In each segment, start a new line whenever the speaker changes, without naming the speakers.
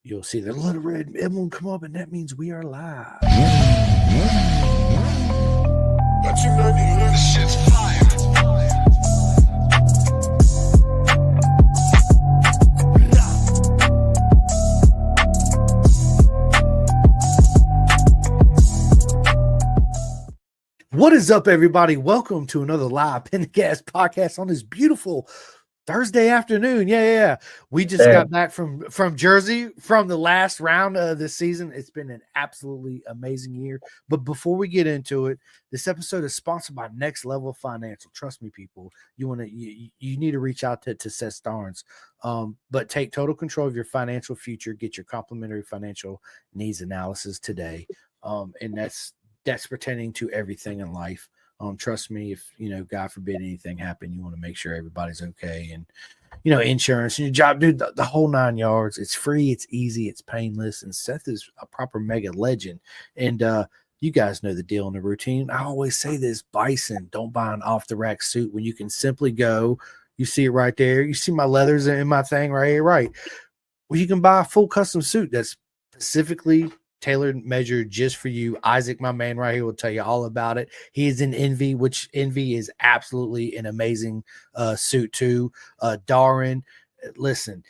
you'll see the little red emblem come up, and that means we are live.
This shit's fire.
What is up, everybody? Welcome to another live Pentacast podcast on this beautiful Thursday afternoon. Yeah. We just got back from Jersey from the last round of this season. It's been an absolutely amazing year. But before we get into it, this episode is sponsored by Next Level Financial. Trust me, people, you need to reach out to Seth Starnes. But take total control of your financial future. Get your complimentary financial needs analysis today. And that's pertaining to everything in life. Trust me, if God forbid anything happen, you want to make sure everybody's okay, and insurance and your job, dude, the whole 9 yards. It's free, it's easy, it's painless, and Seth is a proper mega legend. And you guys know the deal and the routine. I always say this: Bison, don't buy an off the rack suit when you can simply go. You see it right there. You see my leathers in my thing right here, right? Well, you can buy a full custom suit that's specifically tailored, measured just for you. Isaac, my man right here, will tell you all about it. He is in Envy, which Envy is absolutely an amazing suit too. Darren, listen,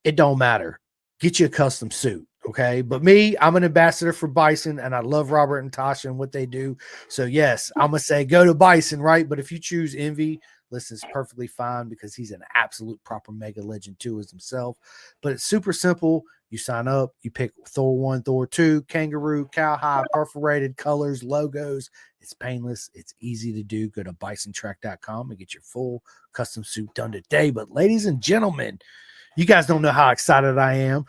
it don't matter. Get you a custom suit, okay? But me, I'm an ambassador for Bison, and I love Robert and Tasha and what they do. So yes, I'm gonna say go to Bison, right? But if you choose Envy, listen, it's perfectly fine because he's an absolute proper mega legend too as himself. But it's super simple. You sign up, you pick Thor 1, Thor 2, kangaroo, cowhide, perforated colors, logos. It's painless. It's easy to do. Go to bisontrack.com and get your full custom suit done today. But ladies and gentlemen, you guys don't know how excited I am.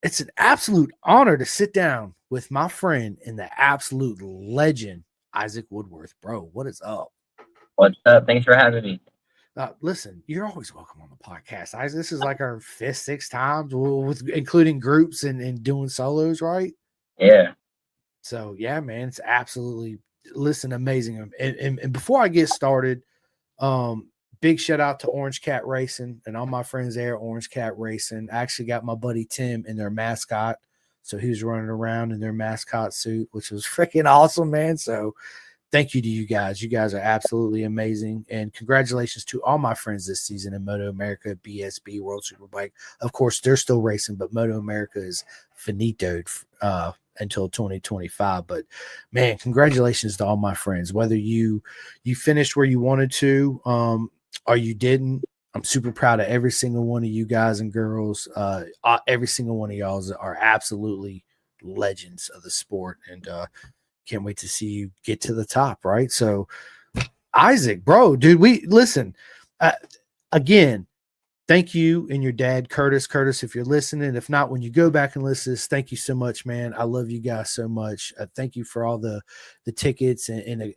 It's an absolute honor to sit down with my friend and the absolute legend, Issac Woodworth. Bro, what is up?
What's up? Thanks for having me.
Listen, you're always welcome on the podcast. This is like our 5th, 6th times, with including groups and doing solos, right?
Yeah.
So yeah, man, it's absolutely amazing. And before I get started, big shout out to Orange Cat Racing and all my friends there at Orange Cat Racing. I actually got my buddy Tim in their mascot, so he was running around in their mascot suit, which was freaking awesome, man. So thank you to you guys. You guys are absolutely amazing. And congratulations to all my friends this season in MotoAmerica, BSB, World Superbike. Of course, they're still racing, but MotoAmerica is finitoed until 2025. But, man, congratulations to all my friends. Whether you finished where you wanted to or you didn't, I'm super proud of every single one of you guys and girls. Every single one of y'all are absolutely legends of the sport. And can't wait to see you get to the top, right? So, Isaac, bro, dude, we listen. Again, thank you and your dad, Curtis. Curtis, if you're listening, if not, when you go back and listen, thank you so much, man. I love you guys so much. Thank you for all the tickets and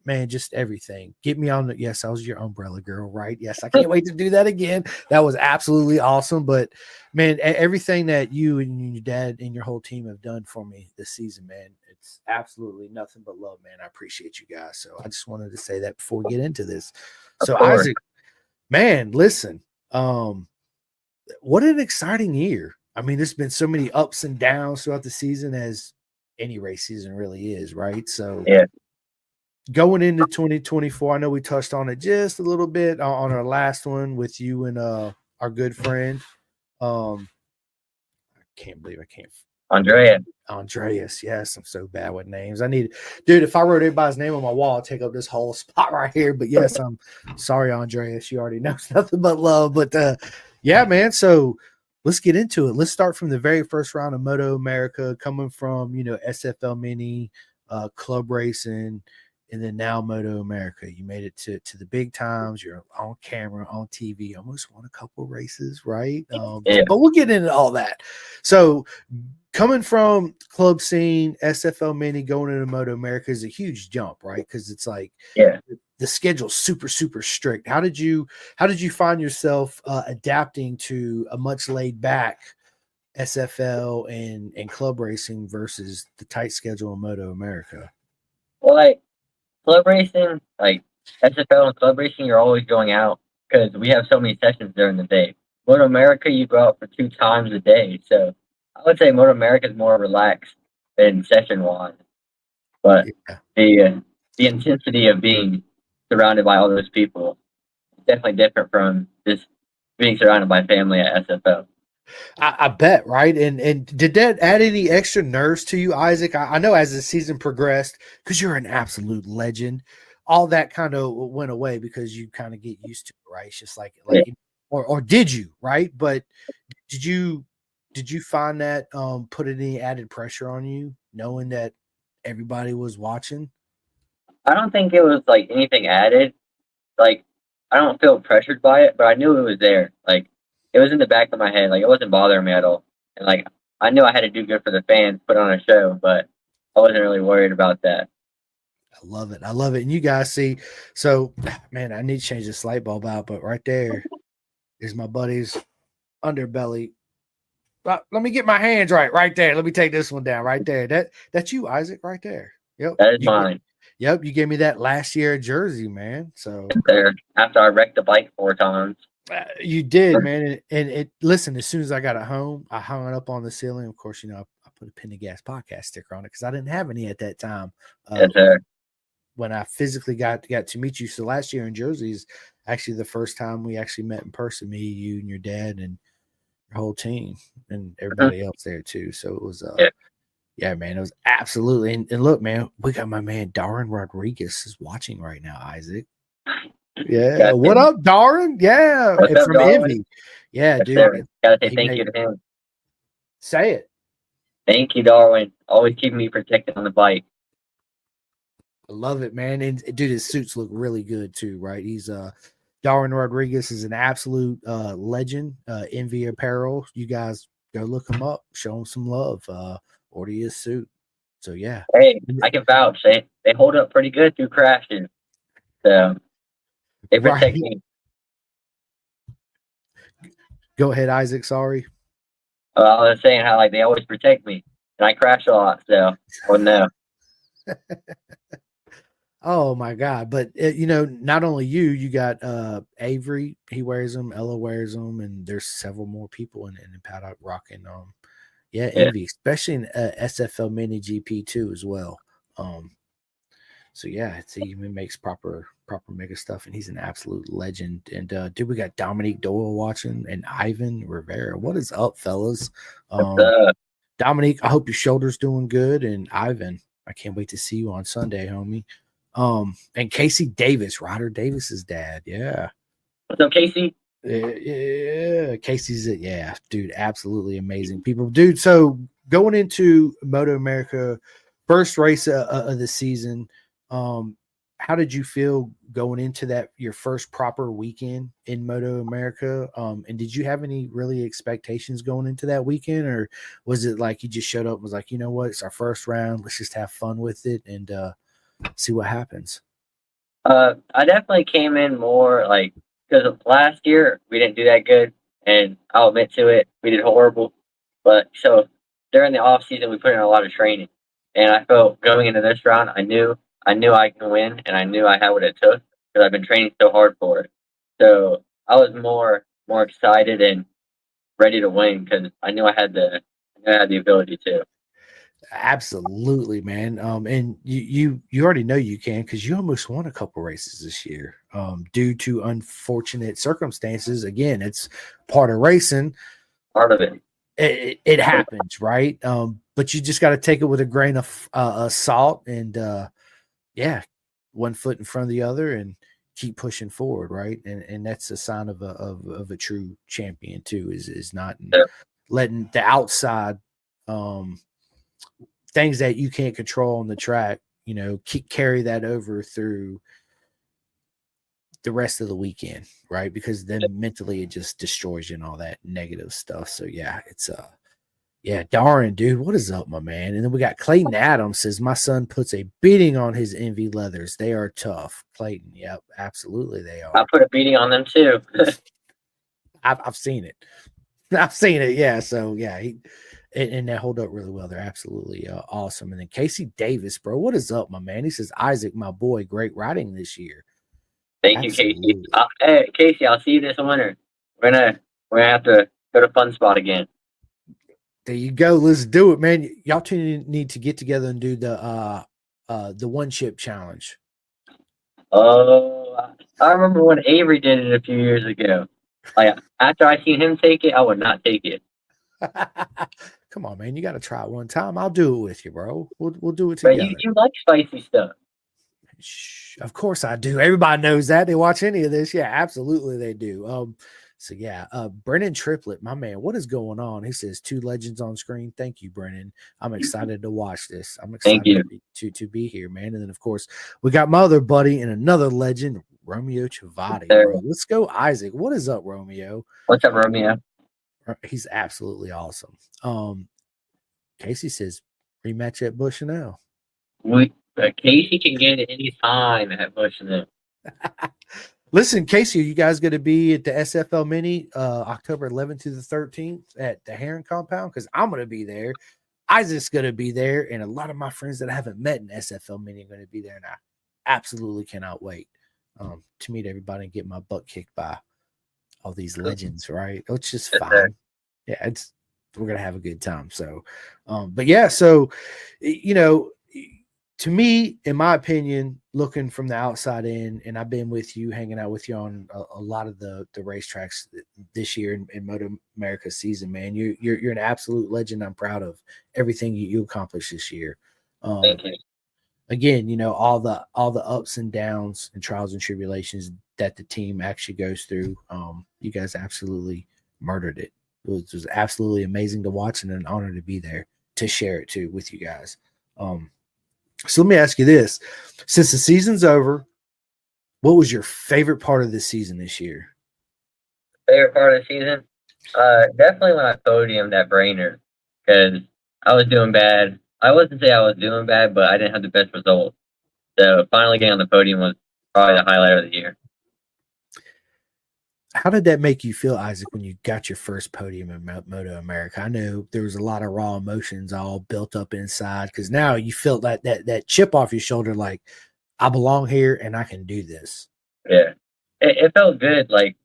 man, just everything. Get me on the. Yes, I was your umbrella girl, right? Yes, I can't wait to do that again. That was absolutely awesome. But man, everything that you and your dad and your whole team have done for me this season, man, it's absolutely nothing but love, man. I appreciate you guys. So I just wanted to say that before we get into this. So Isaac, man, listen. What an exciting year. I mean, there's been so many ups and downs throughout the season, as any race season really is, right? So
yeah,
going into 2024, I know we touched on it just a little bit on our last one with you and our good friend. I can't believe I can't. Andreas, yes, I'm so bad with names. Dude, if I wrote everybody's name on my wall, I'd take up this whole spot right here. But yes, I'm sorry, Andreas. You already know nothing but love. But yeah, man. So let's get into it. Let's start from the very first round of MotoAmerica, coming from SFL Mini, club racing, and then now MotoAmerica. You made it to the big times. You're on camera, on TV. Almost won a couple races, right?
Yeah.
But we'll get into all that. So coming from club scene, SFL Mini, going into MotoAmerica is a huge jump, right? Because it's like the schedule's super, super strict. How did you find yourself adapting to a much laid back SFL and club racing versus the tight schedule in MotoAmerica?
Well, like club racing, like SFL and club racing, you're always going out because we have so many sessions during the day. MotoAmerica, you go out for 2 times a day. So I would say MotoAmerica is more relaxed than session wise. But
Yeah.
the intensity of being surrounded by all those people is definitely different from just being surrounded by family at SFO.
I bet, right? And did that add any extra nerves to you, Isaac? I know as the season progressed, because you're an absolute legend, all that kind of went away because you kind of get used to it, right? It's just
Yeah.
or did you, right? But did you find that put any added pressure on you, knowing that everybody was watching?
I don't think it was like anything added. Like I don't feel pressured by it, but I knew it was there. Like it was in the back of my head. Like it wasn't bothering me at all. And like I knew I had to do good for the fans, put on a show, but I wasn't really worried about that.
I love it. I love it. And you guys see, so man, I need to change this light bulb out, but right there is my buddy's underbelly. Let me get my hands right there. Let me take this one down right there. That's you, Isaac, right there. Yep.
That is mine.
Yep. You gave me that last year jersey, man. So
There after I wrecked the bike 4 times.
You did, man. And it listen, as soon as I got it home, I hung it up on the ceiling. Of course, I put a Pin of Gas podcast sticker on it because I didn't have any at that time.
Yes, sir.
When I physically got to meet you. So last year in Jersey is actually the first time we actually met in person, me, you, and your dad, and your whole team, and everybody else there too. So it was yeah, man, it was absolutely. And look, man, we got my man Darren Rodriguez is watching right now, Isaac. Yeah, what up, Darren? Yeah,
What's up,
from
Darwin?
Envy. Yeah,
Yes,
dude.
sir. Gotta say
He
thank
made-
you to him.
Say it.
Thank you, Darwin. Always keeping me protected on the bike.
I love it, man. And dude, his suits look really good too, right? He's Darwin Rodriguez is an absolute legend. Envy Apparel. You guys go look him up, show him some love. Order his suit. So yeah.
Hey, I can vouch. They hold up pretty good through crashes. So they protect me.
Go ahead, Isaac. Sorry.
I was saying how like they always protect me, and I crash a lot. So, oh no.
Oh my God. But not only you got Avery, he wears them, Ella wears them, and there's several more people in paddock rocking Envy, especially in SFL Mini GP too as well. So yeah, he makes proper mega stuff, and he's an absolute legend. And dude, we got Dominique Doyle watching and Ivan Rivera. What is up, fellas? Dominique, I hope your shoulder's doing good, and Ivan, I can't wait to see you on Sunday, homie. And Casey Davis, Ryder Davis's dad. Yeah.
What's up, Casey?
Yeah, Casey's it. Yeah, dude, absolutely amazing people, dude. So going into MotoAmerica, first race of the season, how did you feel going into that your first proper weekend in MotoAmerica? And did you have any really expectations going into that weekend, or was it like you just showed up and was like, you know what, it's our first round, let's just have fun with it and see what happens?
I definitely came in more like because last year we didn't do that good, and I'll admit to it, we did horrible. But so during the off season, we put in a lot of training, and I felt going into this round, I knew I could win, and I knew I had what it took because I've been training so hard for it. So I was more excited and ready to win because I knew I had the ability to.
Absolutely, man. And you already know you can because you almost won a couple races this year. Due to unfortunate circumstances. Again, it's part of racing.
Part of it.
It happens, right? But you just got to take it with a grain of salt and one foot in front of the other and keep pushing forward, right? And that's a sign of a true champion too. Is not letting the outside things that you can't control on the track, carry that over through the rest of the weekend, right? Because then mentally it just destroys you and all that negative stuff. So yeah, it's Darren, dude, what is up, my man? And then we got Clayton Adams says, my son puts a beating on his Envy leathers. They are tough. Clayton, yep, absolutely they are.
I put a beating on them too.
I've seen it. I've seen it, yeah. So yeah, and they hold up really well. They're absolutely awesome. And then Casey Davis, bro, what is up, my man? He says, Isaac, my boy, great riding this year.
Thank you, Casey. Hey, Casey, I'll see you this winter. We're We're gonna have to go to Fun Spot again.
There you go. Let's do it, man. Y'all two need to get together and do the one chip challenge.
Oh, I remember when Avery did it a few years ago. Like after I seen him take it, I would not take it.
Come on, man. You got to try it one time. I'll do it with you, bro. We'll do it
But
together.
you like spicy stuff.
Shh, of course I do. Everybody knows that. They watch any of this. Yeah, absolutely they do. So yeah, Brennan Triplett, my man, what is going on? He says 2 legends on screen. Thank you, Brennan. I'm excited to watch this. I'm excited to be here, man. And then of course we got my other buddy and another legend, Romeo Chavati, bro. Let's go, Isaac. What is up, Romeo?
What's up, Romeo?
He's absolutely awesome. Casey says rematch at Bushnell.
Casey can get it any time at Bushnell.
Listen, Casey, are you guys going to be at the SFL Mini October 11th to the 13th at the Heron Compound? Because I'm going to be there. Isaac's going to be there, and a lot of my friends that I haven't met in SFL Mini are going to be there, and I absolutely cannot wait to meet everybody and get my butt kicked by all these legends, right? It's just fun. Yeah, we're going to have a good time. So, but yeah, so, you know, to me, in my opinion, looking from the outside in, and I've been with you, hanging out with you on a lot of the racetracks this year in MotoAmerica season, man. You're an absolute legend. I'm proud of everything you accomplished this year.
Thank you.
Again, you know, all the ups and downs and trials and tribulations that the team actually goes through. You guys absolutely murdered it. It was absolutely amazing to watch and an honor to be there to share it too with you guys. So let me ask you this. Since the season's over, what was your favorite part of the season this year?
Favorite part of the season? Definitely when I podiumed that Brainerd, because I was doing bad. I wouldn't say I was doing bad, but I didn't have the best result. So finally getting on the podium was probably the highlight of the year.
How did that make you feel, Isaac, when you got your first podium in MotoAmerica? I know there was a lot of raw emotions all built up inside because now you feel that chip off your shoulder, like I belong here and I can do this.
Yeah, it felt good. Like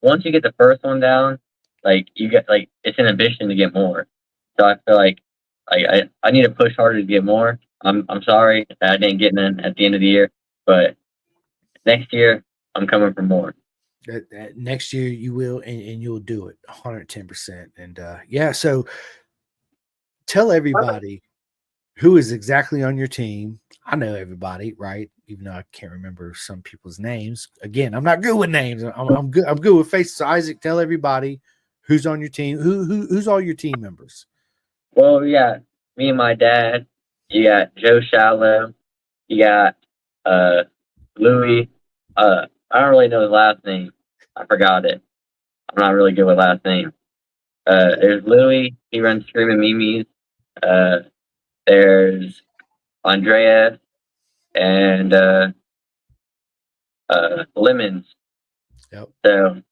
once you get the first one down, like you get like it's an ambition to get more. So I feel like I need to push harder to get more. I'm sorry that I didn't get in at the end of the year, but next year I'm coming for more.
That next year you will, and you'll do it 110%. And yeah, so tell everybody who is exactly on your team. I know everybody, right? Even though I can't remember some people's names. Again, I'm not good with names. I'm good. I'm good with faces. So Isaac, tell everybody who's on your team. Who's all your team members?
Well, yeah, me and my dad. You got Joe Shallow. You got Louis. I don't really know his last name. I forgot it. I'm not really good with last name. There's Louis. He runs Screaming Mimis. There's Andrea and Lemons.
Yep.
So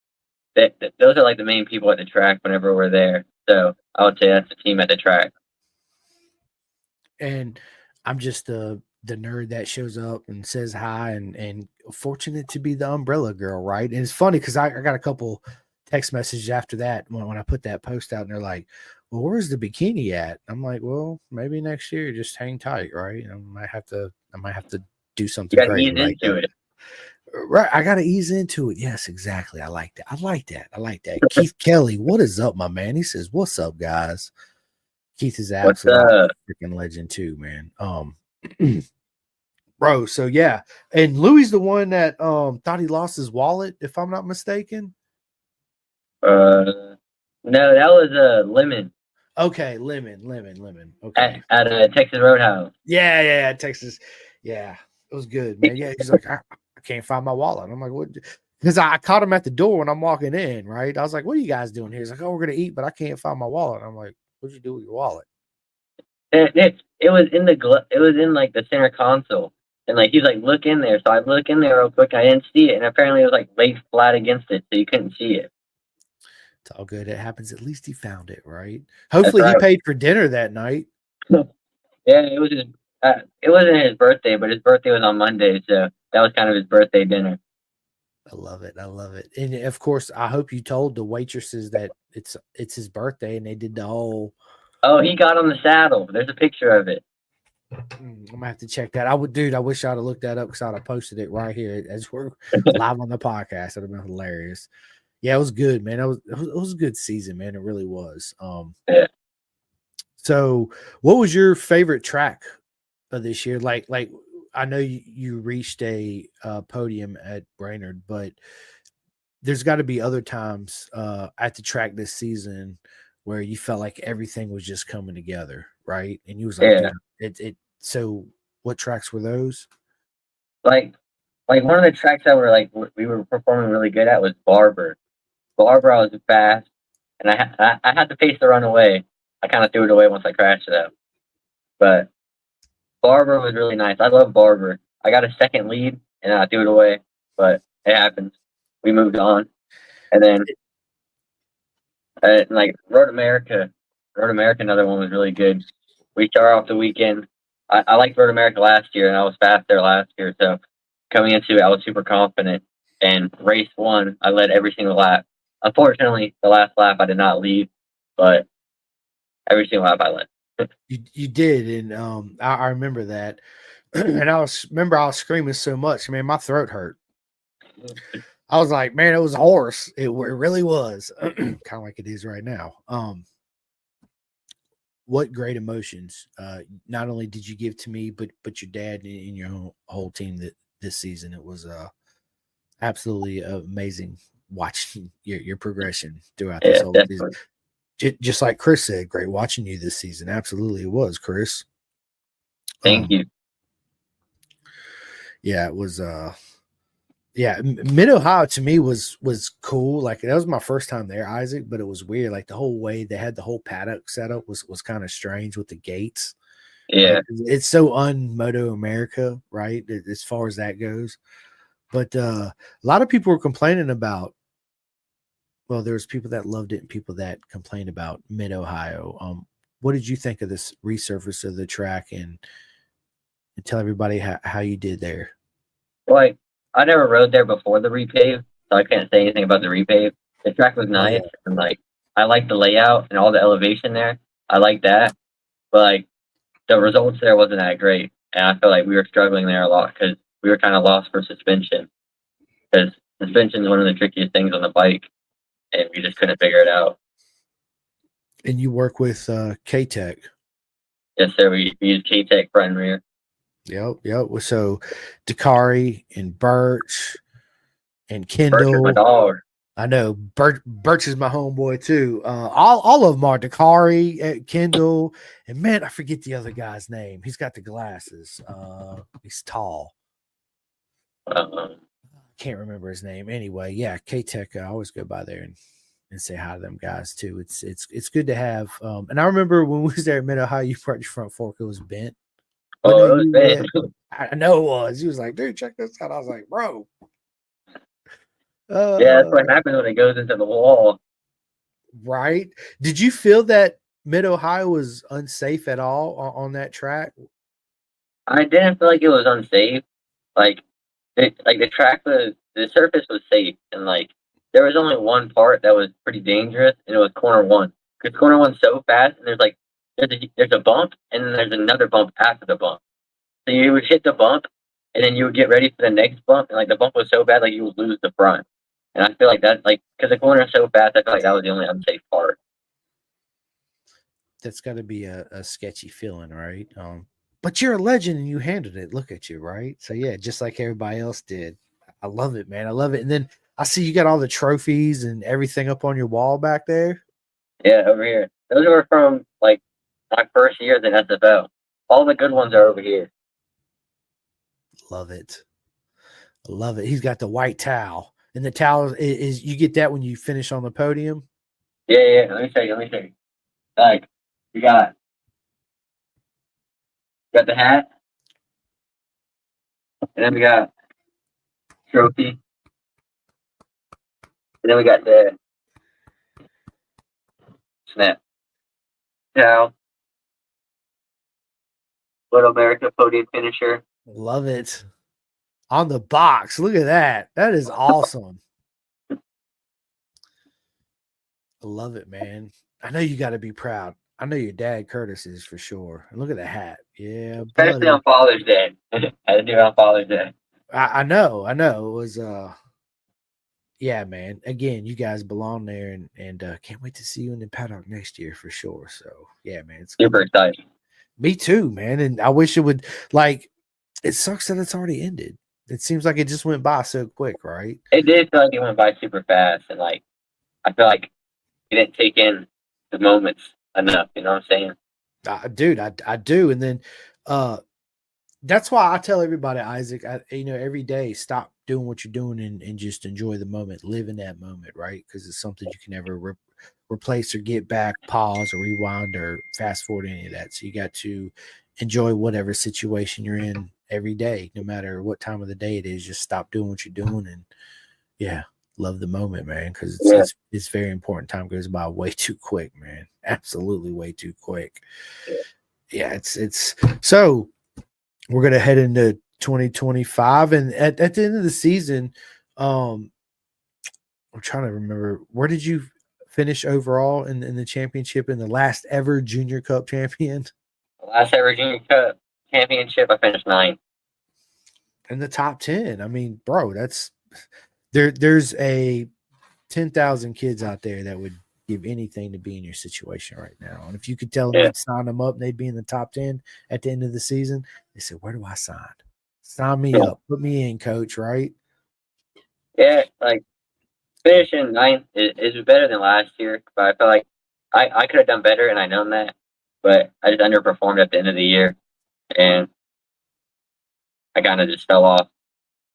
those are like the main people at the track whenever we're there. So I would say that's the team at the track.
And I'm just the nerd that shows up and says hi and fortunate to be the umbrella girl, right? And it's funny because I got a couple text messages after that when I put that post out and they're like, well, where's the bikini at? I'm like, well, maybe next year, just hang tight, right? I might have to do something crazy like that.
It.
Right. I gotta ease into it. Yes, exactly. I like that. Keith Kelly, what is up, my man? He says, what's up, guys? Keith is absolutely freaking legend too, man. Bro, so yeah. And Louis the one that thought he lost his wallet, if I'm not mistaken.
No, that was Lemon.
Okay, lemon. Okay.
At Texas Roadhouse.
Yeah, Texas. Yeah, it was good, man. Yeah, he's like, I can't find my wallet. I'm like, what? Because I caught him at the door when I'm walking in, right? I was like, what are you guys doing here? He's like, oh, we're gonna eat, but I can't find my wallet. I'm like, what'd you do with your wallet?
It was in it was in like the center console. And like he's like, look in there. So I look in there real quick. I didn't see it, and apparently it was like laid flat against it, so you couldn't see it.
It's all good. It happens. At least he found it, right? Hopefully, right. He paid for dinner that night.
Yeah, it was it wasn't his birthday, but his birthday was on Monday, so that was kind of his birthday dinner.
I love it. I love it. And of course, I hope you told the waitresses that it's his birthday and they did the whole.
Oh, he got on the saddle. There's a picture of it.
I'm gonna have to check that. Dude. I wish I'd have looked that up because I'd have posted it right here as we're live on the podcast. That'd have been hilarious. Yeah, it was good, man. It was a good season, man. It really was.
Yeah.
So what was your favorite track of this year? Like I know you reached a podium at Brainerd, but there's got to be other times at the track this season where you felt like everything was just coming together, right? And you was like,
Yeah.
dude, it. So, what tracks were those?
Like one of the tracks that we were performing really good at was Barber. Barber, I was fast, and I had to pace the run away. I kind of threw it away once I crashed it out. But Barber was really nice. I love Barber. I got a second lead, and I threw it away, but it happens. We moved on, and then like Road America, another one was really good. We started off the weekend. I liked Road America last year, and I was fast there last year. So coming into it, I was super confident. And race one, I led every single lap. Unfortunately, the last lap I did not lead, but every single lap I led.
You did, and I remember that, and I was screaming so much, man, my throat hurt. I was like, man, it was hoarse. It really was, kind of like it is right now. What great emotions! Not only did you give to me, but your dad and your whole team that this season. It was absolutely amazing watching your progression throughout this
Yeah,
whole season.
definitely.
Just like Chris said, great watching you this season. Absolutely, it was, Chris.
Thank you.
Yeah, it was. Yeah, Mid Ohio to me was cool. Like that was my first time there, Isaac, but it was weird. Like the whole way they had the whole paddock setup was kind of strange with the gates.
Yeah,
Right? It's so un-MotoAmerica, right? As far as that goes. But a lot of people were complaining about. Well, there was people that loved it and people that complained about Mid Ohio. What did you think of this resurface of the track and tell everybody how you did there?
like I never rode there before the repave, so I can't say anything about the repave. The track was
Oh
nice,
yeah,
and I like the layout and all the elevation there. I like that, but the results there wasn't that great, and I feel like we were struggling there a lot because we were kind of lost for suspension. Because suspension is one of the trickiest things on the bike, and we just couldn't figure it out.
and you work with K-Tech.
Yes, sir. We use K-Tech front and rear.
Yep. So Dakari and Birch and
Birch is my
Kendall.
dog.
I know Birch is my homeboy too. All of them are Dakari, Kendall, and man, I forget the other guy's name. He's got the glasses. He's tall. Can't remember his name. Anyway, yeah, K-Tech. I always go by there and say hi to them guys too. It's good to have. And I remember when we was there at Mid Ohio, you brought your front fork. It was bent.
Oh, it was bad.
I know it was. He was like, dude, check this out. I was like, bro.
Yeah, that's what happens when it goes into the wall.
Right. Did you feel that Mid Ohio was unsafe at all on that track?
I didn't feel like it was unsafe. Like the track the surface was safe, and there was only one part that was pretty dangerous, and it was corner one. Because corner one's so fast, and there's a bump, and then there's another bump after the bump. So you would hit the bump, and then you would get ready for the next bump, and the bump was so bad, you would lose the front. And I feel like that, because the corner is so fast, I feel like that was the only unsafe part.
That's got to be a sketchy feeling, right? But you're a legend and you handled it. Look at you, right? So yeah, just like everybody else did. I love it, man. I love it. And then I see you got all the trophies and everything up on your wall back there.
Yeah, over here. Those were from my first years in SFL. All the good ones are over here.
Love it. I love it. He's got the white towel. And the towel is you get that when you finish on the podium.
Yeah. Let me show you. You got the hat, and then we got trophy, and then we got the snap towel, MotoAmerica podium finisher.
Love it. on the box. Look at that. That is awesome. I love it, man. I know you got to be proud. I know your dad, Curtis, is for sure. And look at the hat. Yeah,
Especially
buddy.
on Father's Day. I had to do it on Father's Day.
I know. It was yeah, man. Again, you guys belong there, and can't wait to see you in the paddock next year for sure. So yeah, man, it's
Super excited.
me too, man. And I wish it would like. It sucks that it's already ended. It seems like it just went by so quick, right?
It did feel like it went by super fast, and like I feel like you didn't take in the moments enough. You know what I'm saying?
Dude, I do. And then that's why I tell everybody, Isaac, every day, stop doing what you're doing and just enjoy the moment, live in that moment, right? Because it's something you can never replace or get back, pause or rewind or fast forward any of that. So you got to enjoy whatever situation you're in every day, no matter what time of the day it is. Just stop doing what you're doing and yeah, love the moment, man, because
Yeah.
it's very important. Time goes by way too quick, man. Absolutely way too quick. Yeah, it's so we're gonna head into 2025, and at the end of the season, I'm trying to remember, where did you finish overall in the championship, in the last ever Junior Cup champion?
The last ever Junior Cup championship, I finished 9th.
In the top 10. I mean, bro, that's there's a 10,000 kids out there that would give anything to be in your situation right now. And if you could tell them you'd sign them up and they'd be in the top 10 at the end of the season, they said, where do I sign? Sign me up. Put me in, coach, right?
Yeah, like finishing 9th is better than last year, but I feel like I could have done better, and I know that, but I just underperformed at the end of the year, and I kind of just fell off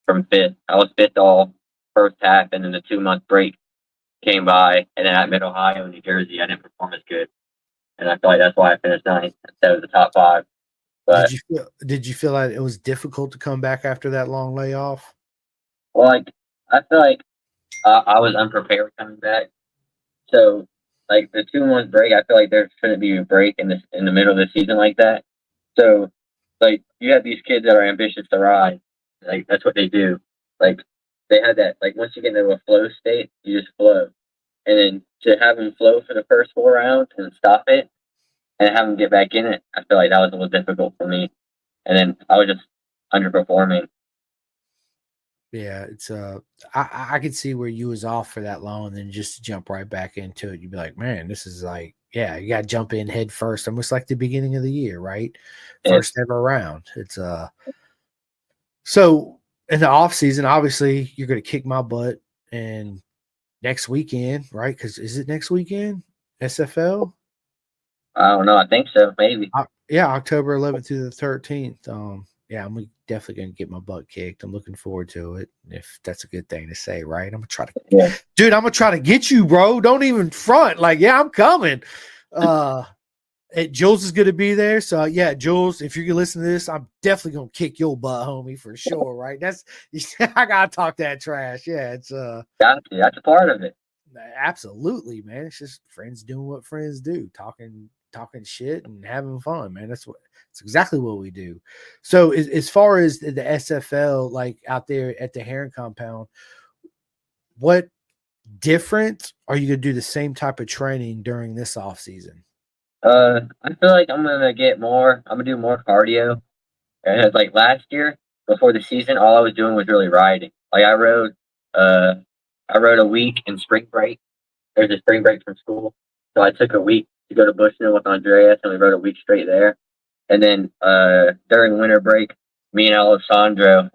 from 5th. I was 5th all first half, and then the 2-month break came by, and then at Mid Ohio, New Jersey, I didn't perform as good, and I feel like that's why I finished 9th instead of the top 5. But
Did you feel like it was difficult to come back after that long layoff?
well, like I feel like I was unprepared coming back. So, like the 2 month break, I feel like there shouldn't be a break in the middle of the season like that. So, like you have these kids that are ambitious to ride, like that's what they do. Like they had that. Like once you get into a flow state, you just flow, and then to have them flow for the first 4 rounds and stop it, and have them get back in it, I feel like that was a little difficult for me. And then I was just underperforming.
Yeah, it's I could see where you was off for that long and then just jump right back into it. You'd be like, man, this is like, yeah, you gotta jump in head first, almost like the beginning of the year, right?
And
First ever round. It's so in the off season, obviously you're gonna kick my butt and next weekend, right? Because is it next weekend? SFL?
I don't know. I think so. Maybe.
Yeah, October 11th through the 13th. Yeah, I'm definitely gonna get my butt kicked. I'm looking forward to it. If that's a good thing to say, right? I'm gonna try to,
Yeah.
dude. I'm gonna try to get you, bro. Don't even front. Like, yeah, I'm coming. Jules is gonna be there. So yeah, Jules, if you can listen to this, I'm definitely gonna kick your butt, homie, for sure. Right? That's I gotta talk that trash. Yeah, it's
That's a part of it.
absolutely, man. It's just friends doing what friends do, talking shit and having fun, man. That's exactly what we do. So as far as the SFL, like out there at the Heron compound, what different are you gonna do the same type of training during this off season?
I feel like I'm gonna get more. I'm gonna do more cardio. And like last year, before the season, all I was doing was really riding. Like uh, I rode a week in spring break. There's a spring break from school, so I took a week to go to Bushnell with Andreas, and we rode a week straight there. And then during winter break, me and Alessandro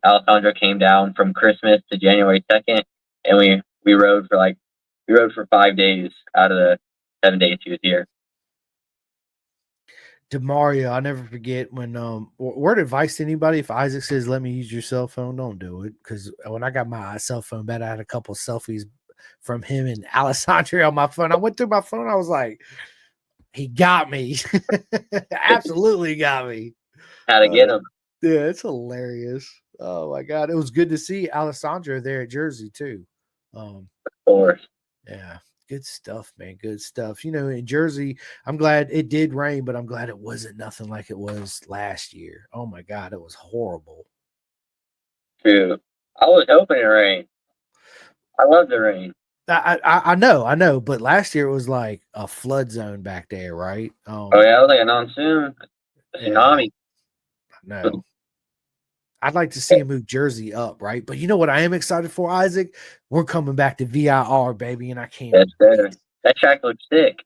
came down from Christmas to January 2nd, and we rode for 5 days out of the 7 days he was here.
DeMario, I'll never forget when word advice to anybody, if Isaac says let me use your cell phone, don't do it. Because when I got my cell phone back, I had a couple of selfies from him and Alessandro on my phone. I went through my phone, I was like, he got me. Absolutely got me.
How to get him.
Yeah, it's hilarious. Oh my god. It was good to see Alessandro there at Jersey too.
Of course.
Yeah. Good stuff, man. Good stuff. In Jersey, I'm glad it did rain, but I'm glad it wasn't nothing like it was last year. Oh my God, it was horrible.
True. I was hoping it rained. I love the rain.
I know, but last year it was like a flood zone back there, right?
Oh yeah, it was like a monsoon, a
Yeah,
tsunami.
I know. I'd like to see him move Jersey up, right? But you know what I am excited for, Isaac? We're coming back to VIR, baby, and I can't
That's
wait.
that track looks sick.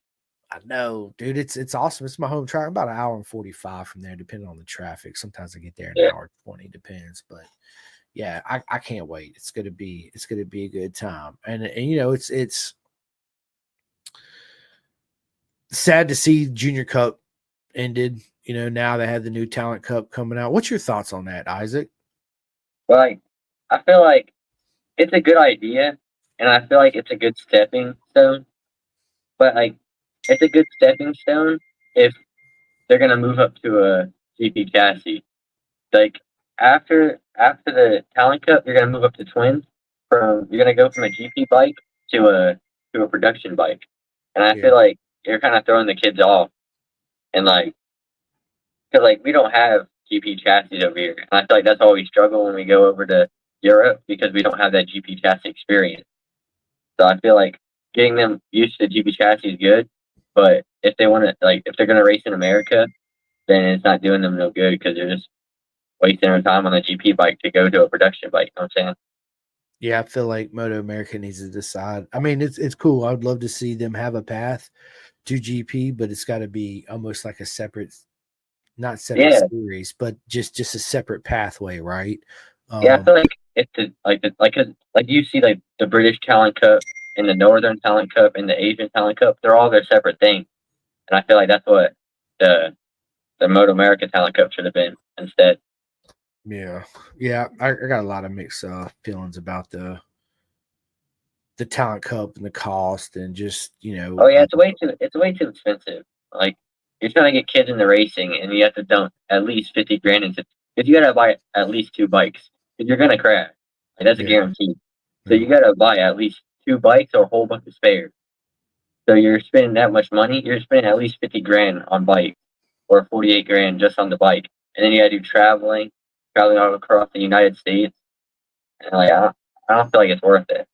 I know, dude. It's awesome. It's my home track. I'm about an hour and 45 from there, depending on the traffic. Sometimes I get there an
Yeah.
hour 20, depends. But yeah, I can't wait. It's gonna be a good time. And you know, it's sad to see Junior Cup ended. You know, now they have the new Talent Cup coming out. What's your thoughts on that, Isaac?
But like, I feel like it's a good idea, and I feel like it's a good stepping stone. But like, it's a good stepping stone if they're gonna move up to a GP chassis. Like after the Talent Cup, you're gonna move up to twins. You're gonna go from a GP bike to a production bike, and I
Yeah.
feel like you're kind of throwing the kids off, and like because like we don't have GP chassis over here, and I feel like that's why we struggle when we go over to Europe because we don't have that GP chassis experience. So I feel like getting them used to GP chassis is good, but if they want to like if they're gonna race in America, then it's not doing them no good because they're just wasting their time on a GP bike to go to a production bike. You know what I'm saying?
Yeah, I feel like MotoAmerica needs to decide. I mean, it's cool. I'd love to see them have a path to GP, but it's got to be almost like a separate, not separate
Yeah,
series, but just a separate pathway, right?
yeah. I
Um,
feel like it's like you see like the British Talent Cup and the Northern Talent Cup and the Asian Talent Cup. They're all their separate things, and I feel like that's what the Moto America Talent Cup should have been instead.
yeah, yeah. I got a lot of mixed feelings about the Talent Cup and the cost, and just
Oh yeah, it's way too expensive. Like you're trying to get kids into racing, and you have to dump at least 50 grand into. If you gotta buy at least two bikes, because you're gonna crash. Like, that's a
yeah,
guarantee. So
yeah.
you gotta buy at least two bikes or a whole bunch of spares. So you're spending that much money. You're spending at least 50 grand on bike, or 48 grand just on the bike, and then you gotta do traveling all across the United States. And like I don't feel like it's worth it.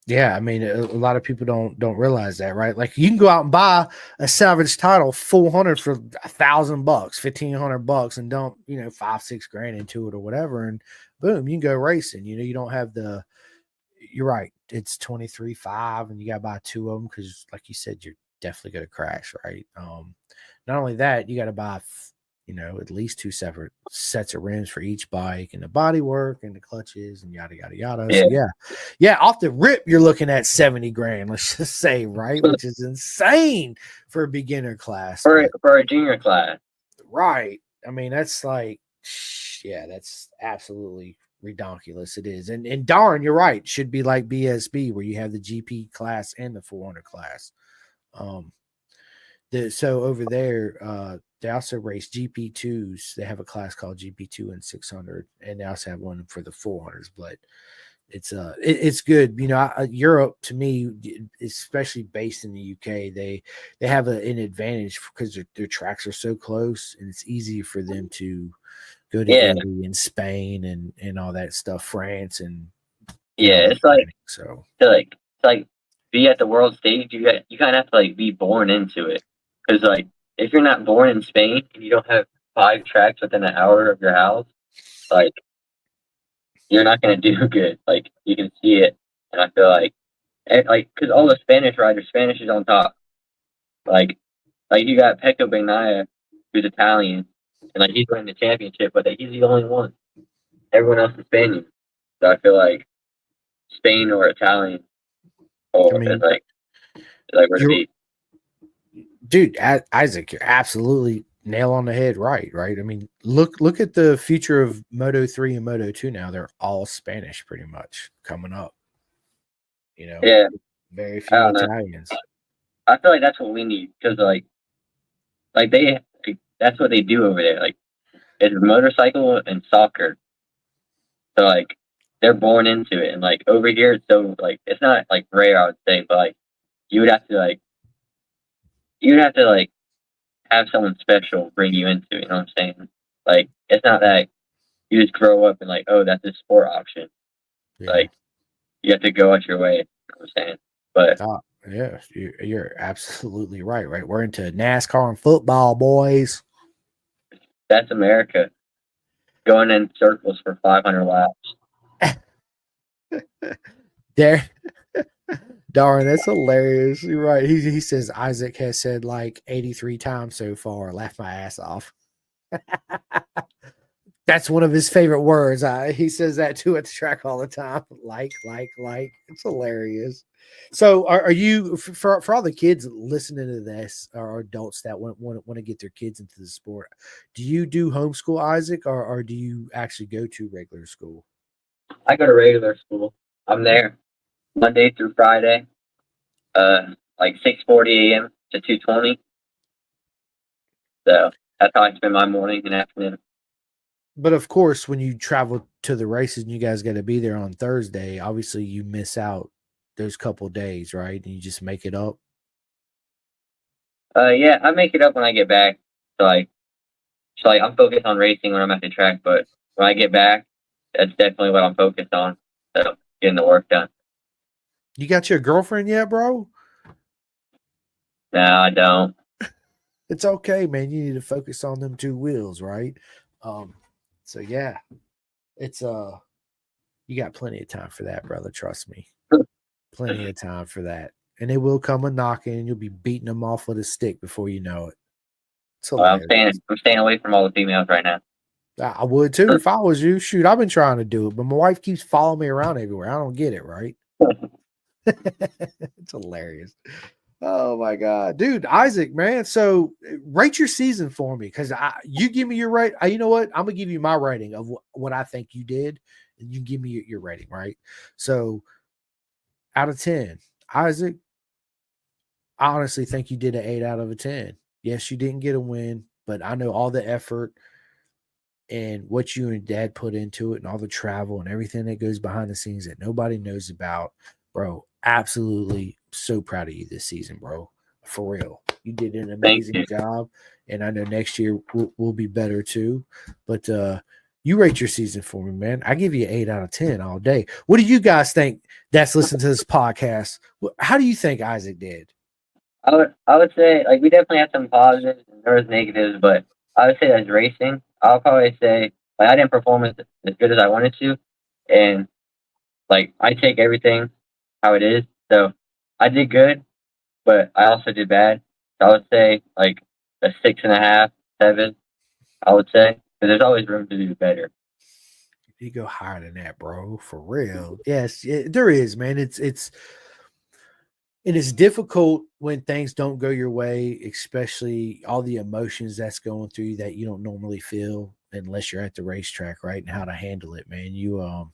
Yeah, I mean, a lot of people don't realize that, right? Like, you can go out and buy a salvage title 400 for $1,000, $1,500, and dump 5-6 grand into it or whatever, and boom, you can go racing. You don't have the. You're right. It's 23.5, and you got to buy two of them because, like you said, you're definitely going to crash, right? Not only that, you got to buy at least two separate sets of rims for each bike, and the body work and the clutches and yada yada yada.
Yeah,
So yeah, off the rip, you're looking at 70 grand, let's just say, right? Which is insane for a beginner class. But
for a junior class.
right. I mean, that's like, yeah, that's absolutely redonkulous. It is. And darn, you're right. Should be like BSB where you have the GP class and the 400 class. Um, so over there, they also race GP2s. They have a class called GP2 and 600, and they also have one for the 400s. But it's good. Europe, to me, especially based in the UK, they have an advantage because their tracks are so close, and it's easy for them to go to
Yeah,
Italy and Spain and all that stuff, France, and get all
yeah.
the
It's like
training. So
it's like be at the world stage. You kind of have to like be born into it because like if you're not born in Spain and you don't have 5 tracks within an hour of your house, like you're not gonna do good. Like you can see it, and I feel like because all the Spanish riders, Spanish is on top. Like you got Pecco Bagnaia, who's Italian, and like he's winning the championship, but he's the only one. Everyone else is Spaniard. So I feel like Spain or Italian
I
or
mean,
is like where to
you're
be.
dude, Isaac, you're absolutely nail on the head, right? Right. I mean, look at the future of Moto 3 and Moto 2 now. They're all Spanish pretty much coming up.
Yeah,
Very
I
few
don't know.
Italians.
I feel like that's what we need because like they that's what they do over there. Like it's motorcycle and soccer. So like they're born into it, and like over here, it's so like it's not like rare, I would say, but like you would have to like you would have to like have someone special bring you into it. You know what I'm saying? Like it's not that. you just grow up and like, oh, that's a sport option.
Yeah.
Like you have to go out your way. You know what I'm saying, but
Yeah, you're absolutely right. Right, we're into NASCAR and football, boys.
that's America. Going in circles for 500 laps.
There, darn, that's hilarious. You're right. He says Isaac has said like 83 times so far. Laugh my ass off. That's one of his favorite words. He says that too at the track all the time. Like. It's hilarious. So, are you for all the kids listening to this, or adults that want to get their kids into the sport? Do you do homeschool, Isaac, or do you actually go to regular school?
I go to regular school. I'm there Monday through Friday, like 6:40 a.m. to 2:20. So that's how I spend my morning and afternoon.
But of course, when you travel to the races and you guys got to be there on Thursday, obviously you miss out those couple days, right? And you just make it up.
Yeah, I make it up when I get back. So like I'm focused on racing when I'm at the track, but when I get back, that's definitely what I'm focused on. So getting the work done.
You got your girlfriend yet, bro?
No, I don't.
It's okay, man. You need to focus on them two wheels, right? So yeah, it's you got plenty of time for that, brother. Trust me. Plenty of time for that. And they will come a knocking and you'll be beating them off with a stick before you know it. It's hilarious.
I'm staying away from all the females right now.
I would too if I was you. Shoot, I've been trying to do it, but my wife keeps following me around everywhere. I don't get it, right? It's hilarious. Oh my god, dude, Isaac, man. So rate your season for me, because you give me your rate. You know what? I'm gonna give you my rating of what I think you did, and you give me your rating, right? So out of 10, Isaac, I honestly think you did an 8 out of a 10. Yes, you didn't get a win, but I know all the effort and what you and dad put into it and all the travel and everything that goes behind the scenes that nobody knows about, bro. Absolutely so proud of you this season, bro. For real. You did an amazing job. And I know next year will be better too. But you rate your season for me, man. I give you an 8 out of 10 all day. What do you guys think that's listening to this podcast? How do you think Isaac did?
I would say like we definitely had some positives and there was negatives, but I would say as racing, I'll probably say like I didn't perform as good as I wanted to, and like I take everything how it is. So I did good, but I also did bad. So I would say like a 6.5, 7. I would say because there's always room to do better.
You go higher than that, bro. For real. Yes, there is, man. It is difficult when things don't go your way, especially all the emotions that's going through you that you don't normally feel unless you're at the racetrack, right? And how to handle it, man. You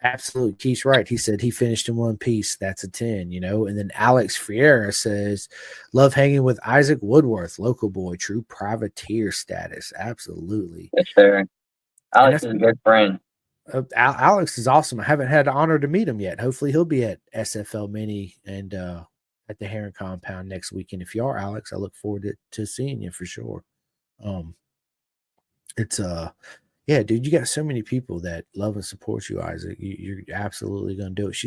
absolutely, Keith's right. He said he finished in one piece. That's a 10, And then Alex Friera says, love hanging with Issac Woodworth, local boy, true privateer status. Absolutely.
Yes, sir. Alex is a good friend.
Alex is awesome. I haven't had the honor to meet him yet. Hopefully he'll be at SFL Mini and at the Heron Compound next weekend. If you are, Alex, I look forward to seeing you for sure. It's yeah, dude, you got so many people that love and support you, Isaac. You're absolutely gonna do it.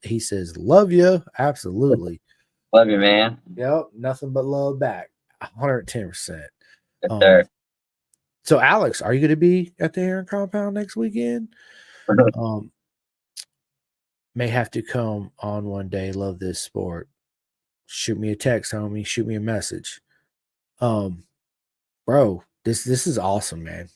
He says, love you. Absolutely.
Love you, man.
Yep, nothing but love back. 110%.
Yes, sir.
So Alex, are you gonna be at the Heron Compound next weekend? May have to come on one day. Love this sport. Shoot me a text, homie. Shoot me a message. Bro, this is awesome, man.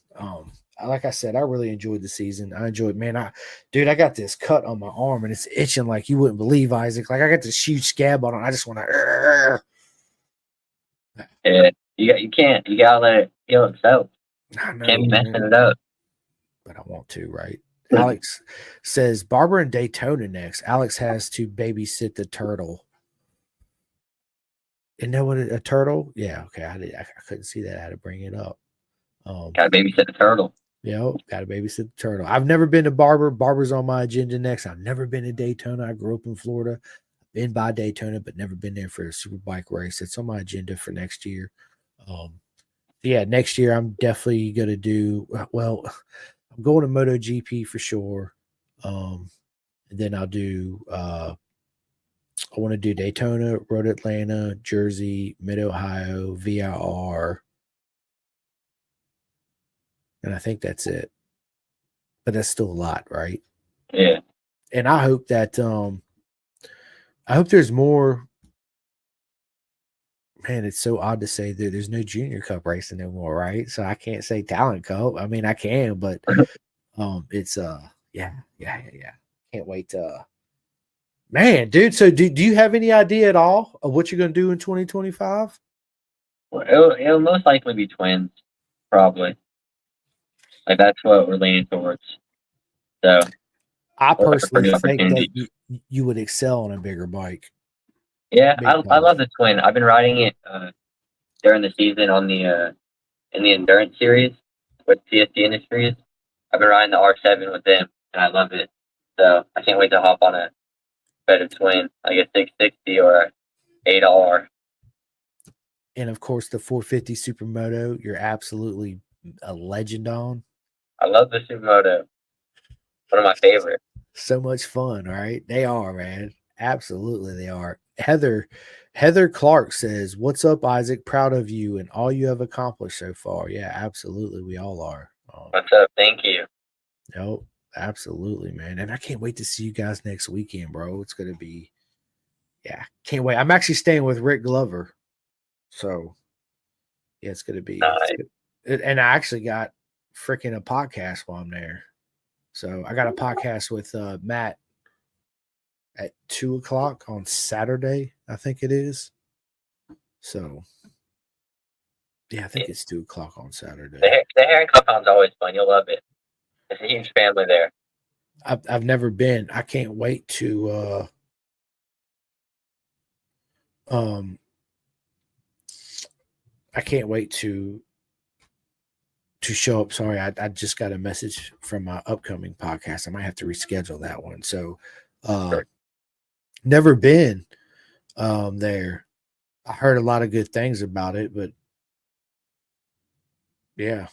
Like I said, I really enjoyed the season. I enjoyed, man. I got this cut on my arm and it's itching like you wouldn't believe, Isaac. Like I got this huge scab on it. I just want to.
Yeah, you gotta let it heal itself.
I know,
can't be messing it up.
But I want to, right? Alex says Barbara and Daytona next. Alex has to babysit the turtle. You know what a turtle? Yeah, okay. I couldn't see that. I had to bring it up.
Gotta babysit the turtle.
Yeah, gotta babysit the turtle. I've never been to Barber. Barber's on my agenda next. I've never been to Daytona. I grew up in Florida. Been by Daytona, but never been there for a super bike race. It's on my agenda for next year. Yeah, next year I'm definitely gonna do well. I'm going to MotoGP for sure. And then I'll do I want to do Daytona, Road Atlanta, Jersey, Mid Ohio, VIR, and I think that's it. But that's still a lot, right?
Yeah.
And I hope that I hope there's more. Man, it's so odd to say that there's no Junior Cup racing anymore, right? So I can't say Talent Cup. I mean, I can, but it's yeah. Can't wait to man, dude. So do you have any idea at all of what you're gonna do in 2025?
Well, it'll most likely be twins, probably. Like that's what we're leaning towards. So
I
we'll have a
personally
pretty
think that
opportunity.
you would excel on a bigger bike.
Yeah,
Big
I
time.
love the twin. I've been riding it during the season on the in the endurance series with TSD Industries. I've been riding the R7 with them, and I love it. So I can't wait to hop on a better twin, like a 660 or a 8R.
And of course the 450 Supermoto, you're absolutely a legend on.
I love the Supermoto. One of my favorites.
So much fun, right? They are, man. Absolutely they are. Heather Clark says, "What's up, Isaac? Proud of you and all you have accomplished so far." Yeah, absolutely. We all are.
What's up? Thank you.
No, absolutely, man. And I can't wait to see you guys next weekend, bro. It's gonna be, yeah, can't wait. I'm actually staying with Rick Glover, so yeah, it's gonna be. It's
Nice.
good. And I actually got freaking a podcast while I'm there. So I got a podcast with Matt at 2:00 on Saturday, I think it is. So yeah, I think it's 2:00 on Saturday.
The Heron Compound's always fun. You'll love it. It's a huge family there.
I've never been. I can't wait to I can't wait to show up. Sorry, I just got a message from my upcoming podcast. I might have to reschedule that one. So
Sure.
never been there. I heard a lot of good things about it, but yeah,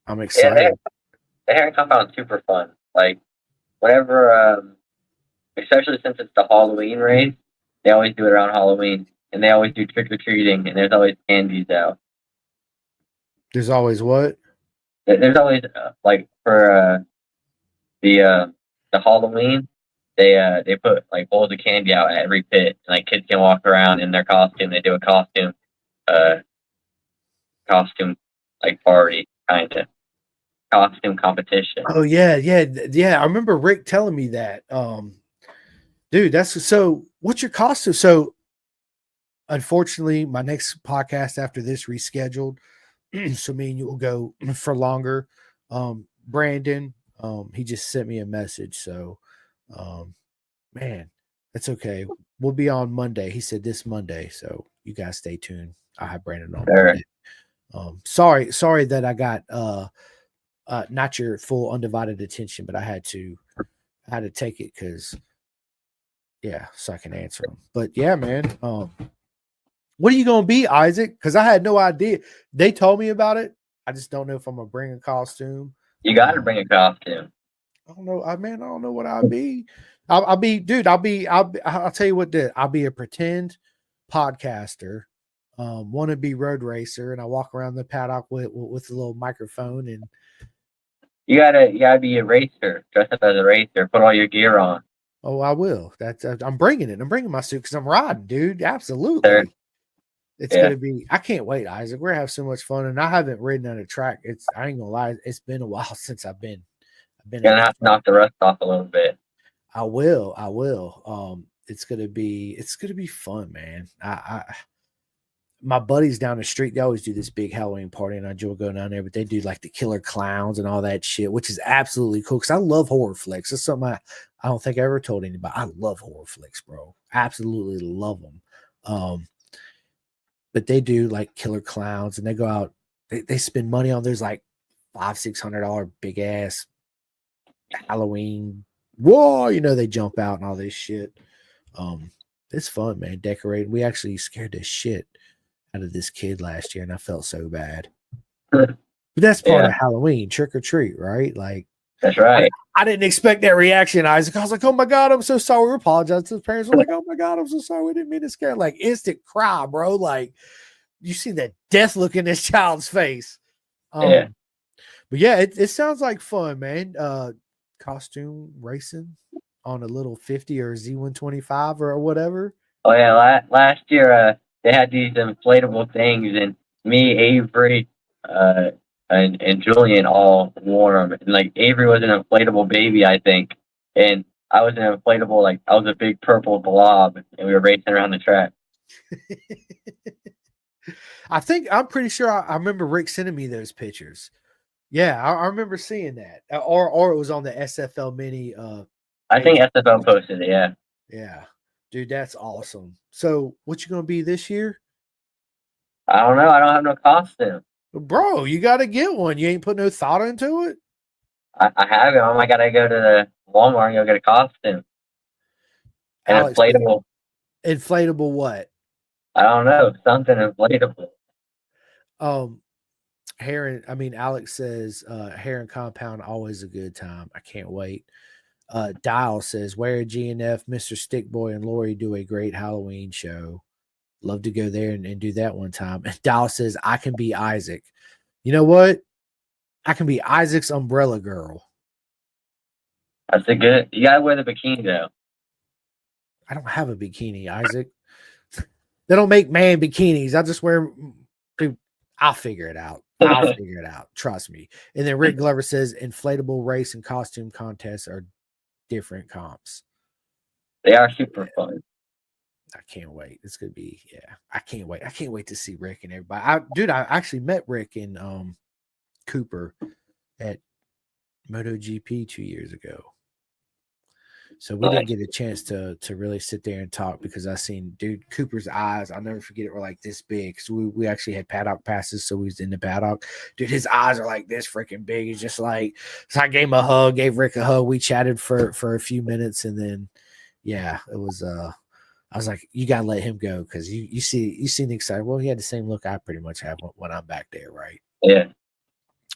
I'm excited.
Yeah, the Heron Compound's super fun. Like whenever, especially since it's the Halloween race, they always do it around Halloween, and they always do trick or treating, and there's always candies out.
There's always what?
There's always like for the Halloween, they put like bowls of candy out at every pit, and like kids can walk around in their costume. They do a uh costume like party kind of costume competition.
Oh yeah. I remember Rick telling me that. Dude, that's so. What's your costume? So, unfortunately, my next podcast after this rescheduled. So me and you will go for longer. Brandon, he just sent me a message. So, man, that's okay. We'll be on Monday. He said this Monday. So you guys stay tuned. I'll have Brandon on Monday. Sorry that I got not your full undivided attention, but I had to take it because yeah, so I can answer them. But yeah, man, what are you gonna be, Isaac? Because I had no idea. They told me about it. I just don't know if I'm gonna bring a costume.
You got to bring a costume.
I don't know. I don't know what I'll be. I'll be, dude. I'll tell you what. I'll be a pretend podcaster, want to be road racer, and I walk around the paddock with a little microphone. And
You gotta be a racer. Dress up as a racer. Put all your gear on.
oh, I will. That's I'm bringing it. I'm bringing my suit because I'm riding, dude. Absolutely.
Sure.
It's gonna be. I can't wait, Isaac. We're gonna have so much fun, and I haven't ridden on a track. I ain't gonna lie. It's been a while since I've been.
You're gonna have to knock the rust off a little bit.
I will. It's gonna be fun, man. My buddies down the street, they always do this big Halloween party, and I enjoy going down there, but they do like the killer clowns and all that shit, which is absolutely cool because I love horror flicks. It's something I don't think I ever told anybody. I love horror flicks, bro. Absolutely love them. But they do like killer clowns, and they go out, they spend money on there's like $500-600 big ass Halloween. Whoa, they jump out and all this shit. It's fun, man. Decorating. We actually scared the shit out of this kid last year, and I felt so bad. But that's part
Yeah,
of Halloween, trick or treat, right? Like,
that's
I,
right.
I didn't expect that reaction, Isaac. I was like, oh my God, I'm so sorry. We apologize to the parents. We're like, oh my God, I'm so sorry. We didn't mean to scare. Like, instant cry, bro. Like, you see that death look in this child's face.
Yeah.
But yeah, it sounds like fun, man. Costume racing on a little 50 or Z125 or whatever.
Oh yeah. Last year, they had these inflatable things, and me, Avery, uh, and Julian all wore them. And like Avery was an inflatable baby, I think, and I was an inflatable, like I was a big purple blob, and we were racing around the track.
I'm pretty sure I remember Rick sending me those pictures. Yeah, I remember seeing that. Or it was on the SFL mini
I think
Facebook
SFL
page.
posted it. Yeah.
Yeah. Dude, that's awesome. So what you gonna be this year?
I don't know. I don't have no costume.
Bro, you gotta get one. You ain't put no thought into it.
I have it. I gotta go to the Walmart and go get a costume. An
Alex,
inflatable.
inflatable what?
I don't know. Something inflatable.
Um Alex says hair and compound always a good time. I can't wait. Dial says, where GNF, Mr. Stickboy, and Lori do a great Halloween show. Love to go there and do that one time. And Dial says, I can be Isaac. You know what? I can be Isaac's umbrella girl.
That's a good. You gotta wear the bikini though.
I don't have a bikini, Isaac. They don't make man bikinis. I just wear. Dude, I'll figure it out. I'll figure it out. Trust me. And then Rick Glover says inflatable race and costume contests are different comps.
They are super fun.
I can't wait. It's gonna be I can't wait. I can't wait to see Rick and everybody. I actually met Rick in Cooper at MotoGP 2 years ago. So we didn't get a chance to really sit there and talk because I seen dude Cooper's eyes. I'll never forget it. Were like this big because we actually had paddock passes, so we was in the paddock. Dude, his eyes are like this freaking big. He's just like so. I gave him a hug, gave Rick a hug. We chatted for a few minutes, and then it was I was like, you gotta let him go because you seem excited. Well, he had the same look I pretty much have when I'm back there, right?
Yeah.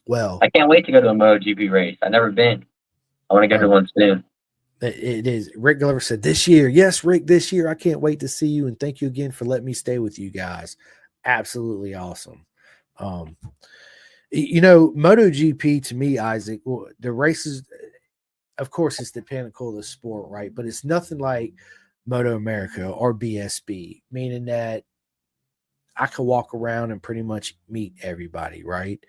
Well,
I can't wait to go to a MotoGP race. I've never been. I want to go to one soon.
It is. Rick Glover said this year. Yes, Rick, this year. I can't wait to see you. And thank you again for letting me stay with you guys. Absolutely awesome. MotoGP to me, Isaac, the races, of course, it's the pinnacle of the sport, right? But it's nothing like MotoAmerica or BSB, meaning that I could walk around and pretty much meet everybody, right?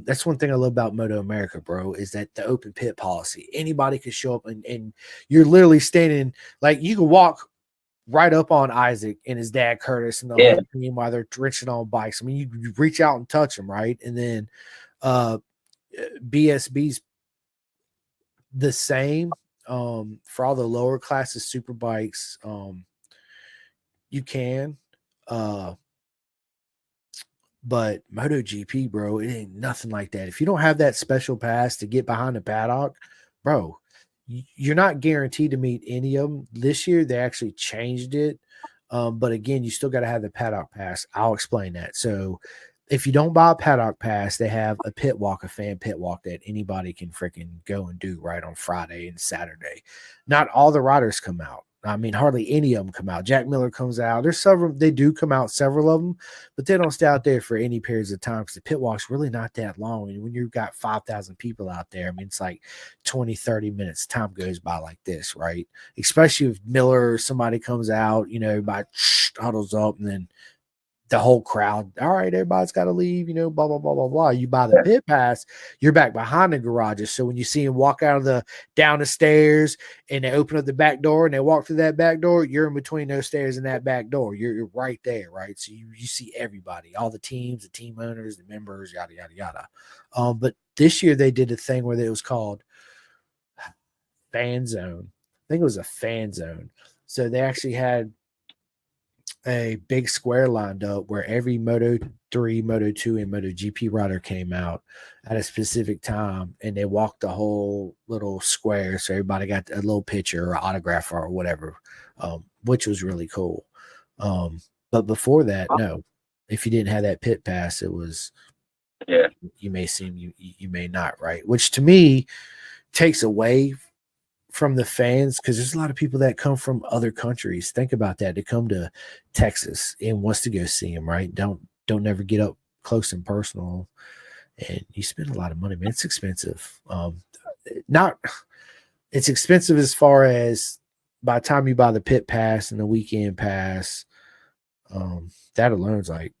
That's one thing I love about MotoAmerica, bro, is that the open pit policy. Anybody could show up and you're literally standing like you can walk right up on Isaac and his dad Curtis and the whole team while they're drenching on bikes. I mean, you reach out and touch them, right? And then BSB's the same for all the lower classes super bikes. You can. But MotoGP, bro, it ain't nothing like that. If you don't have that special pass to get behind the paddock, bro, you're not guaranteed to meet any of them. This year, they actually changed it. But again, you still got to have the paddock pass. I'll explain that. So if you don't buy a paddock pass, they have a pit walk, a fan pit walk that anybody can freaking go and do right on Friday and Saturday. Not all the riders come out. I mean, hardly any of them come out. Jack Miller comes out. There's several, they do come out, several of them, but they don't stay out there for any periods of time because the pit walk's really not that long. And when you've got 5,000 people out there, I mean, it's like 20, 30 minutes. Time goes by like this, right? Especially if Miller or somebody comes out, everybody huddles up and then the whole crowd, all right, everybody's got to leave, blah, blah, blah, blah, blah. You buy the pit pass, you're back behind the garages. So when you see them walk down the stairs and they open up the back door and they walk through that back door, you're in between those stairs and that back door. You're right there, right? So you see everybody, all the teams, the team owners, the members, yada, yada, yada. But this year they did a thing where it was called fan zone. I think it was a fan zone. So they actually had a big square lined up where every Moto 3, Moto 2, and MotoGP rider came out at a specific time and they walked the whole little square. So everybody got a little picture or autograph or whatever, which was really cool. But before that, no, if you didn't have that pit pass, it was
Yeah.
You may see him, you may not, right? Which to me takes away from the fans, because there's a lot of people that come from other countries. Think about that, to come to Texas and wants to go see him, right? Don't never get up close and personal, and you spend a lot of money, man. It's expensive. Not it's expensive as far as by the time you buy the pit pass and the weekend pass, that alone is like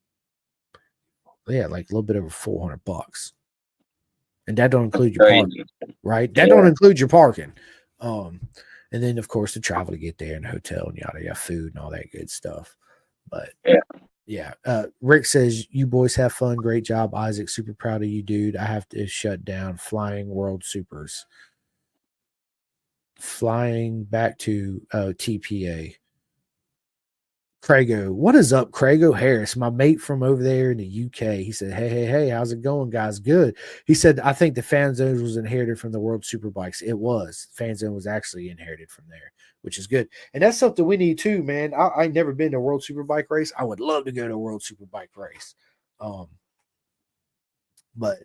like a little bit over $400, and that don't include your parking, right? That don't include your parking. And then of course the travel to get there and the hotel and yada yada, food and all that good stuff. But yeah. Rick says, you boys have fun. Great job, Isaac. Super proud of you, dude. I have to shut down Flying World Supers. Flying back to TPA. Crago, what is up, Crago Harris, my mate from over there in the UK? He said, hey, how's it going, guys? Good. He said, I think the fan zone was inherited from the World Superbikes. It was. Fan zone was actually inherited from there, which is good. And that's something we need too, man. I never been to a World Superbike race. I would love to go to a World Superbike race. But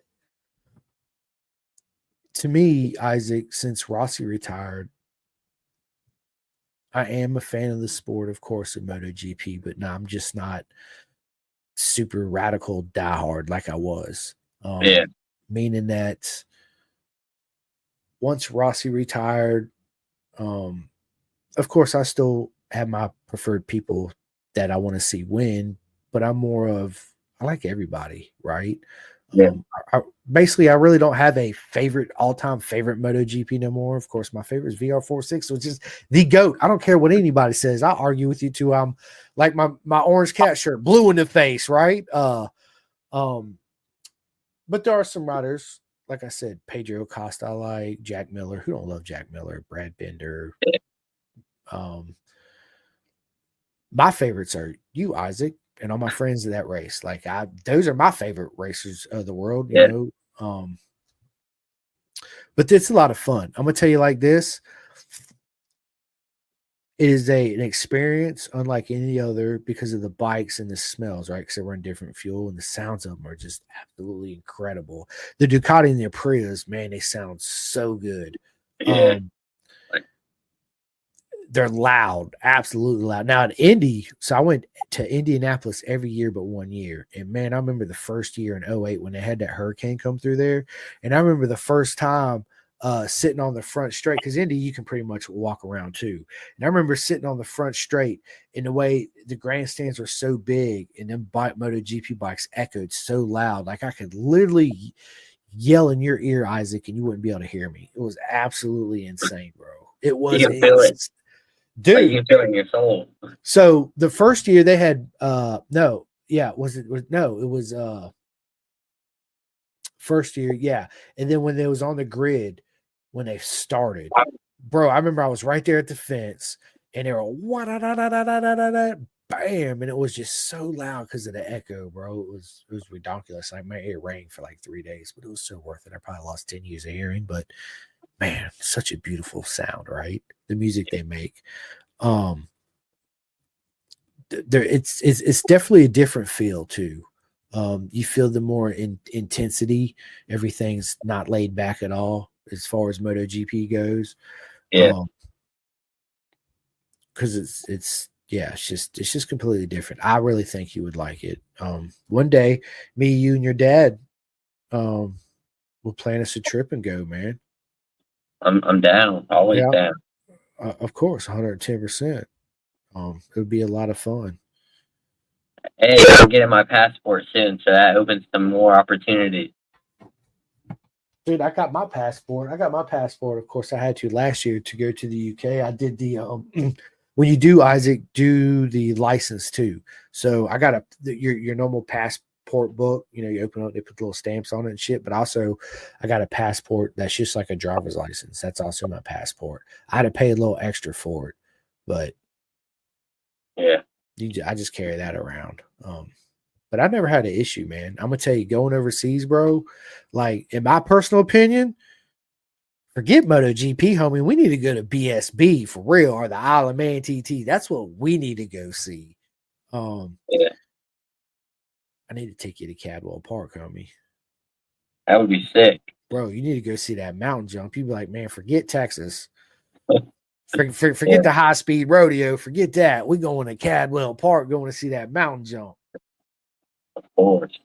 to me, Isaac, since Rossi retired, I am a fan of the sport, of course, of MotoGP, but no, I'm just not super radical diehard like I was. Meaning that once Rossi retired, of course, I still have my preferred people that I want to see win, but I'm more of, I like everybody, right? I really don't have a favorite, all-time favorite MotoGP no more. Of course, my favorite is VR46, which is the GOAT. I don't care what anybody says. I'll argue with you too. I'm like my orange cat shirt, blue in the face, right? But there are some riders, like I said, Pedro Acosta, I like Jack Miller. Who don't love Jack Miller? Brad Binder. My favorites are you, Isaac, and all my friends of that race. Like those are my favorite racers of the world, you know. But it's a lot of fun. I'm gonna tell you like this. It is an experience unlike any other because of the bikes and the smells, right? Because they run different fuel and the sounds of them are just absolutely incredible. The Ducati and the Aprilas, man, they sound so good. They're loud, absolutely loud. Now at Indy, so I went to Indianapolis every year but 1 year. And man, I remember the first year in 08 when they had that hurricane come through there. And I remember the first time sitting on the front straight, because Indy, you can pretty much walk around too. And I remember sitting on the front straight, in the way the grandstands were so big and them MotoGP bikes echoed so loud. Like I could literally yell in your ear, Isaac, and you wouldn't be able to hear me. It was absolutely insane, bro. It was
you can feel it.
Dude,
like you can feel it in your soul.
So the first year they had first year, yeah. And then when they was on the grid, when they started, bro, I remember I was right there at the fence and they were bam, and it was just so loud because of the echo, bro. It was ridiculous. Like my ear rang for like 3 days, but it was so worth it. I probably lost 10 years of hearing, but man, such a beautiful sound, right? The music they make. It's definitely a different feel too. You feel the more intensity. Everything's not laid back at all as far as MotoGP goes. Because it's just completely different. I really think you would like it. One day, me, you, and your dad, we'll plan us a trip and go, man.
I'm down. Always down.
Of course, 110%. It would be a lot of fun.
Hey, I'm getting my passport soon, so that opens some more opportunities.
Dude, I got my passport. Of course, I had to last year to go to the UK. I did the when you do, Isaac, do the license too. So I got your normal passport book. You know, you open up, they put little stamps on it and shit. But also, I got a passport that's just like a driver's license. That's also my passport. I had to pay a little extra for it, but
yeah,
I just carry that around. But I've never had an issue, man. I'm gonna tell you, going overseas, bro. Like in my personal opinion, forget MotoGP, homie. We need to go to BSB for real, or the Isle of Man TT. That's what we need to go see. I need to take you to Cadwell Park, homie.
That would be sick.
Bro, you need to go see that mountain jump. You'd be like, man, forget Texas. Forget
Yeah,
the high speed rodeo. Forget that. We're going to Cadwell Park, going to see that mountain jump.
of course.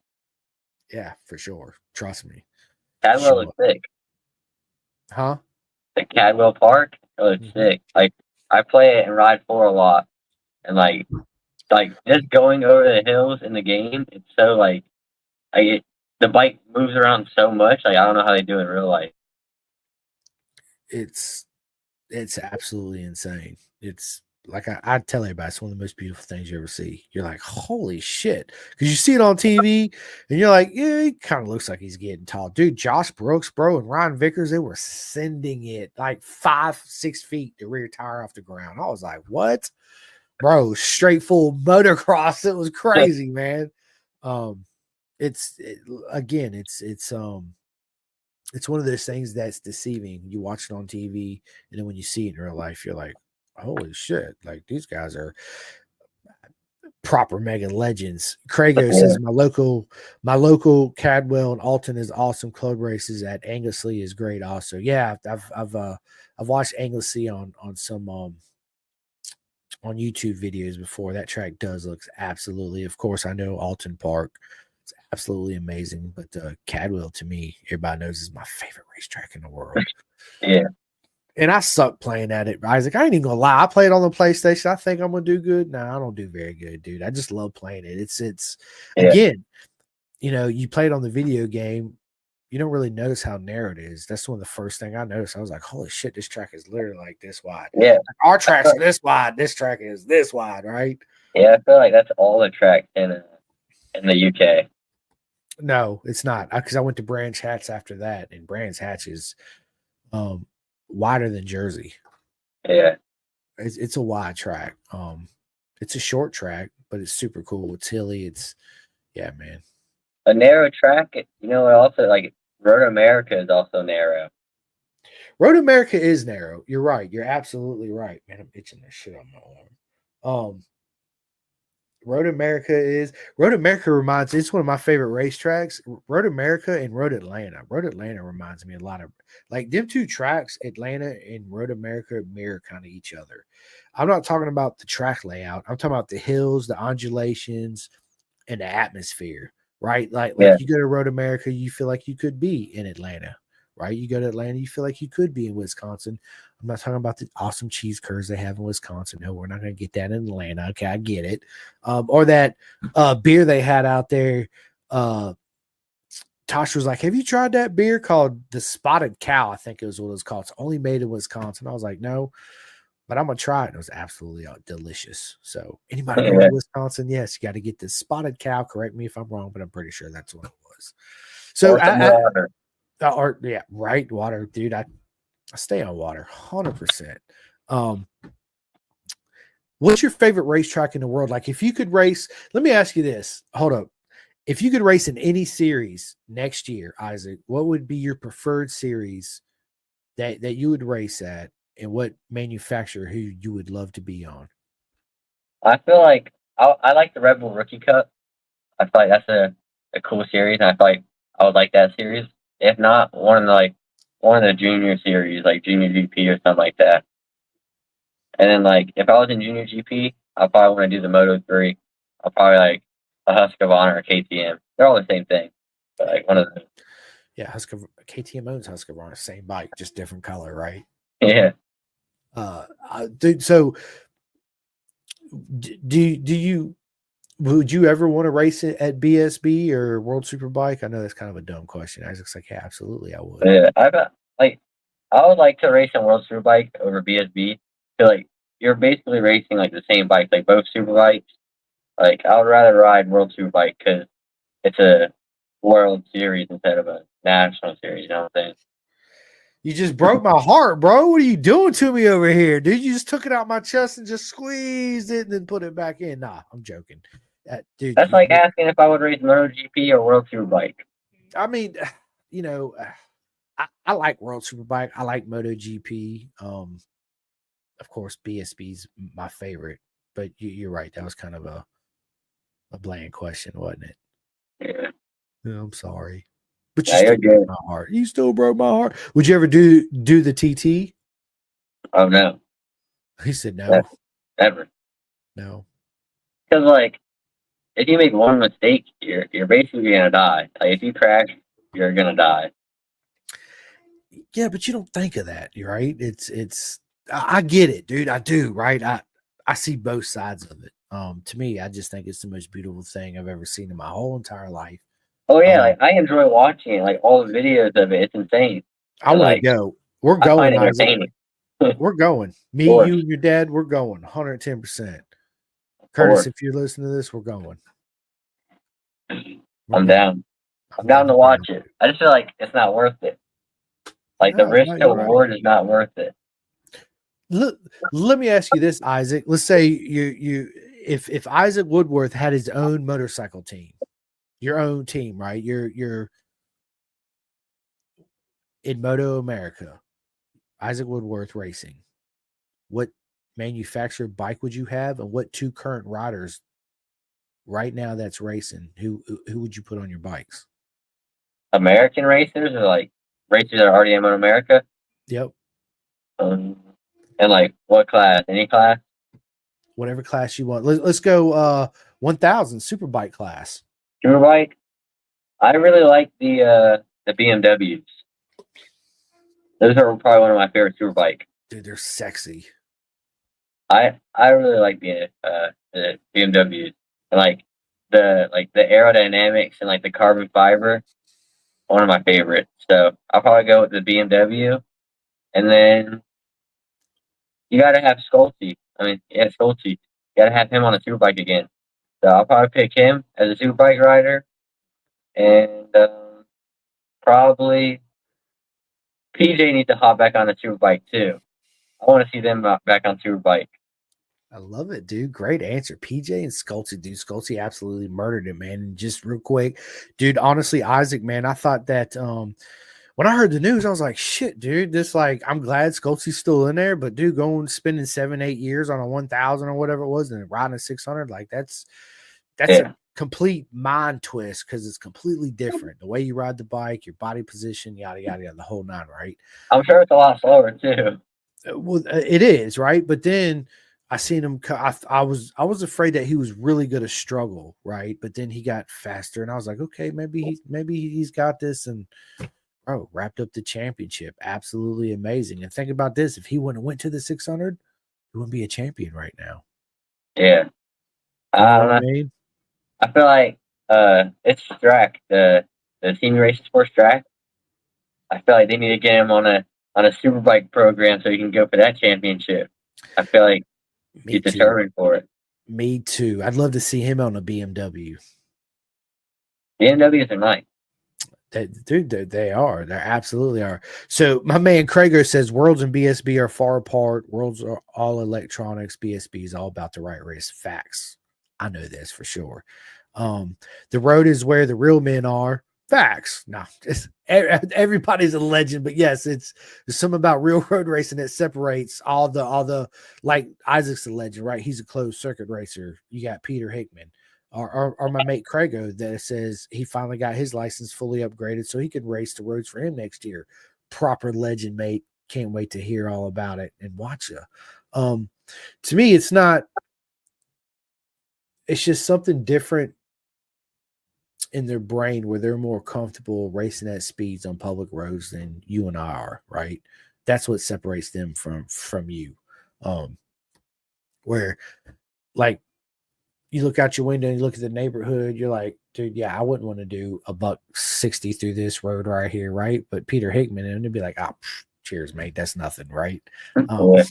Yeah, for sure. Trust me.
Cadwell
Sure.
looks sick.
Huh?
The Cadwell Park, it looks
Mm-hmm.
sick. Like I play it and ride 4 a lot, and like just going over the hills in the game, it's so the bike moves around so much. Like I don't know how they do it in real life.
It's absolutely insane. It's like I tell everybody, it's one of the most beautiful things you ever see. You're like, holy shit. Because you see it on TV and you're like, yeah, he kind of looks like he's getting tall. Dude, Josh Brooks, bro, and Ryan Vickers, they were sending it like 5-6 feet the rear tire off the ground. I was like, what? Bro, straight full motocross. It was crazy, man. Um, again, it's one of those things that's deceiving. You watch it on TV, and then when you see it in real life, you're like, holy shit, like these guys are proper mega legends. Krago
Yeah,
says my local Cadwell and Alton is awesome. Club races at Anglesey is great also. Yeah, I've watched Anglesey on some on YouTube videos before. That track does look absolutely. Of course, I know Alton Park. It's absolutely amazing. But Cadwell, to me, everybody knows is my favorite racetrack in the world.
yeah,
And I suck playing at it, Isaac. I ain't even gonna lie. I played on the PlayStation. I think I'm gonna do good. No, I don't do very good, dude. I just love playing it. It's
yeah,
again, you play it on the video game. You don't really notice how narrow it is. That's one of the first thing I noticed. I was like, holy shit, this track is literally like this wide.
yeah.
Like, our tracks are this wide. This track is this wide, right?
Yeah, I feel like that's all the tracks in the UK.
No, it's not. Because I went to Branch Hatch after that, and Branch Hatch is um wider than Jersey.
Yeah,
It's a wide track. It's a short track, but it's super cool. It's hilly. Yeah, man.
a narrow track. You know, also like Road America is also narrow.
MotoAmerica is narrow. You're right. You're absolutely right. Man, I'm itching this shit on my arm. Road America reminds. It's one of my favorite racetracks. Road America and Road Atlanta. Road Atlanta reminds me a lot of like them two tracks. Atlanta and Road America mirror kind of each other. I'm not talking about the track layout. I'm talking about the hills, the undulations, and the atmosphere. Right,
Yeah,
like you go to Road America, you feel like you could be in Atlanta. Right, you go to Atlanta, you feel like you could be in Wisconsin. I'm not talking about the awesome cheese curds they have in Wisconsin. No, we're not going to get that in Atlanta. Okay, I get it. Or that beer they had out there. Tosh was like, "Have you tried that beer called the Spotted Cow?" I think it was what it was called. It's only made in Wisconsin. I was like, "No," but I'm gonna try it. It was absolutely delicious. So, anybody going
yeah.
to Wisconsin? Yes, you got to get the Spotted Cow. Correct me if I'm wrong, but I'm pretty sure that's what it was. So,
Or some water.
or yeah, right, water, dude. I stay on water, 100%. What's your favorite racetrack in the world? Like, if you could race, let me ask you this. Hold up. If you could race in any series next year, Isaac, what would be your preferred series that you would race at, and what manufacturer who you would love to be on?
I feel like I like the Red Bull Rookie Cup. I feel like that's a cool series, and I feel like I would like that series. If not, one of the junior series, like Junior GP or something like that. And then like if I was in Junior GP, I probably want to do the Moto 3. I'll probably like a Husqvarna or KTM. They're all the same thing. But like one of the
Yeah, KTM owns Husqvarna, same bike, just different color, right?
yeah.
Dude. So, do you would you ever want to race it at BSB or World Superbike? I know that's kind of a dumb question. Isaac's like, yeah, absolutely, I would.
Yeah. Like I would like to race on World Superbike over BSB. Feel like you're basically racing like the same bike, like both Superbikes. Like I would rather ride World Superbike because it's a World Series instead of a national series. You know what I'm saying?
You just broke my heart, bro. What are you doing to me over here, dude? You just took it out my chest and just squeezed it and then put it back in. Nah, I'm joking. Dude,
That's like asking if I would race MotoGP or World Superbike.
I mean, you know, I like World Superbike. I like MotoGP. Of course, BSB's my favorite, but you're right. That was kind of a, bland question, wasn't it?
Yeah.
No, I'm sorry. But you
Yeah,
still
you're
broke
good.
my heart. You still broke my heart. Would you ever do the TT?
Oh no,
He said
never.
no,
Never.
no.
Because like, if you make one mistake, you're basically gonna die. Like, if you crash, you're gonna die.
Yeah, but you don't think of that, right? It's I get it, dude. I do, right? I see both sides of it. To me, I just think it's the most beautiful thing I've ever seen in my whole entire life.
Oh yeah,
Um,
like I enjoy watching it. Like all the videos of it, it's insane.
I
And
want to
like
go. We're
I find
going,
it
Isaac.
entertaining. Of
We're going. Me,
course,
you, and your dad, we're going 110%.
of
Curtis,
course.
if you're listening to this, we're going. We're
I'm
going.
down. I'm
I'm
down to
definitely down.
watch it. I just feel like it's not worth it. Like the
No,
risk
no,
to
you're right.
reward is not worth it.
Let me ask you this, Isaac. Let's say if Isaac Woodworth had his own motorcycle team, your own team, right? You're in MotoAmerica, Isaac Woodworth Racing. What manufactured bike would you have, and what two current riders right now that's racing? Who would you put on your bikes?
American racers or like racers that are already in America.
Yep,
Um, and like what class? Any class?
whatever class you want. Let's go 1000 superbike class.
Superbike. I really like the BMWs. Those are probably one of my favorite superbike.
Dude, they're sexy.
I really like the BMWs and like the aerodynamics and like the carbon fiber. One of my favorites. So I'll probably go with the BMW, and then you got to have Schulte. I mean, yeah, Schulte. You got to have him on a superbike again. So I'll probably pick him as a superbike rider, and probably PJ needs to hop back on a superbike too. I want to see them back on superbike.
I love it, dude. Great answer. PJ and Sculty, dude. Sculty absolutely murdered it, man. And just real quick, dude, honestly, Isaac, man, I thought that when I heard the news, I was like, shit, dude, this like I'm glad Sculty's still in there, but dude, going spending 7-8 years on a 1000 or whatever it was and riding a 600, like that's
Yeah,
a complete mind twist because it's completely different. The way you ride the bike, your body position, yada yada yada, the whole nine, right?
I'm sure it's a lot slower too.
Well, it is, right? But then I seen him. I was afraid that he was really going to struggle, right? But then he got faster, and I was like, okay, maybe he's got this. And wrapped up the championship, absolutely amazing. And think about this: if he wouldn't have went to the 600, he wouldn't be a champion right now.
Yeah,
You
I
know
don't
what I
know.
mean?
I feel like it's track the senior racing sports track. I feel like they need to get him on a superbike program so he can go for that championship. I feel like
Me
he's
too.
determined for it.
Me too. I'd love to see him on a BMW.
BMWs are nice.
Dude, they are. They absolutely are. So my man Krager says Worlds and BSB are far apart. Worlds are all electronics. BSB is all about the right race. Facts. I know this for sure. The road is where the real men are. Facts. No, everybody's a legend, but yes, there's something about real road racing that separates all the like Isaac's a legend, right? He's a closed circuit racer. You got Peter Hickman. Or my mate Crago that says he finally got his license fully upgraded so he could race the roads for him next year. Proper legend, mate. Can't wait to hear all about it and watch you. To me, it's not. It's just something different in their brain where they're more comfortable racing at speeds on public roads than you and I are. Right. That's what separates them from you. Where like you look out your window and you look at the neighborhood, you're like, dude, yeah, I wouldn't want to do a buck 60 through this road right here, right? But Peter Hickman, and it'd be like, oh, cheers, mate, that's nothing, right?
Yeah.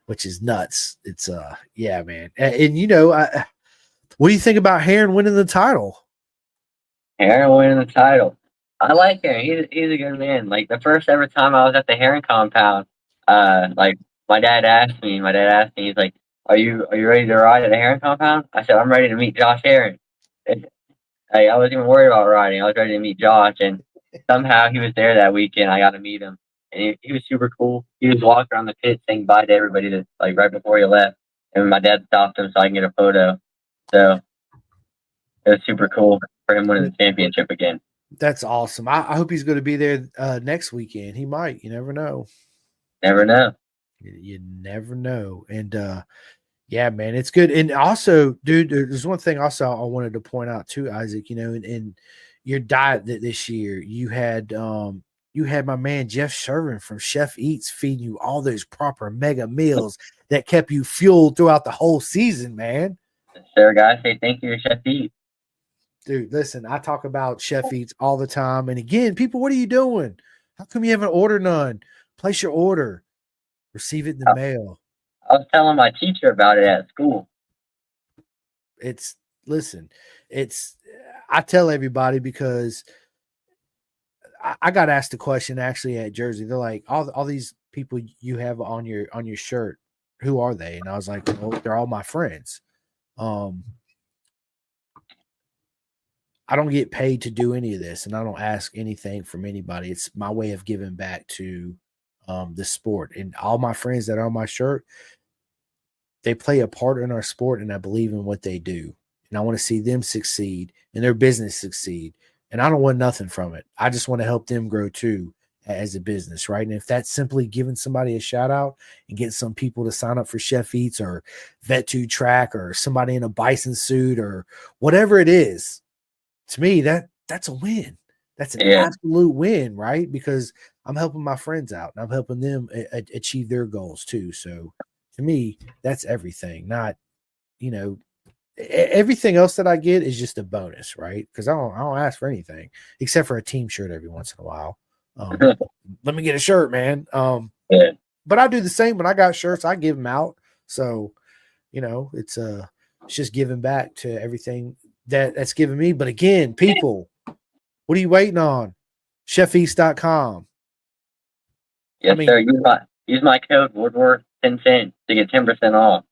Which is nuts. It's yeah, man. And you know, what do you think about Heron winning the title?
Heron winning the title. I like Heron. He's a good man. Like the first ever time I was at the Heron compound, like my dad asked me, he's like, are you ready to ride at the Heron compound? I said, I'm ready to meet Josh Heron. I wasn't even worried about riding. I was ready to meet Josh, and somehow he was there that weekend. I got to meet him, and he was super cool. He was walking around the pit saying bye to everybody that like right before he left, and my dad stopped him so I can get a photo. So it was super cool for him winning the championship again.
That's awesome. I hope he's going to be there next weekend. He might. You never know.
Never know.
You never know. And yeah, man, it's good. And also, dude, there's one thing also I wanted to point out too, Isaac. In your diet this year, you had my man Jeff Shervin from Chef Eats feeding you all those proper mega meals that kept you fueled throughout the whole season, man.
Sir, guys, say thank you to Chef E.
Dude, listen, I talk about Chef Eats all the time. And again, people, what are you doing? How come you haven't ordered none? Place your order, receive it in the mail.
I was telling my teacher about it at school.
Listen, I tell everybody because I got asked a question actually at Jersey. They're like, all these people you have on your shirt, who are they? And I was like, well, they're all my friends. I don't get paid to do any of this, and I don't ask anything from anybody. It's my way of giving back to the sport. And all my friends that are on my shirt, they play a part in our sport, and I believe in what they do. And I want to see them succeed and their business succeed. And I don't want nothing from it. I just want to help them grow too as a business, right? And if that's simply giving somebody a shout out and getting some people to sign up for Chef Eats or Vet2 Track or somebody in a bison suit or whatever it is, to me, that's a win. That's an absolute win, right? Because I'm helping my friends out and I'm helping them achieve their goals too. So to me, that's everything. Not, everything else that I get is just a bonus, right? Because I don't ask for anything except for a team shirt every once in a while. Let me get a shirt, man. But I do the same when I got shirts. I give them out. So, it's just giving back to everything that's given me. But again, people, what are you waiting on? ChefEast.com.
Yes, sir. Use my code Woodworth 1010 to get 10% off.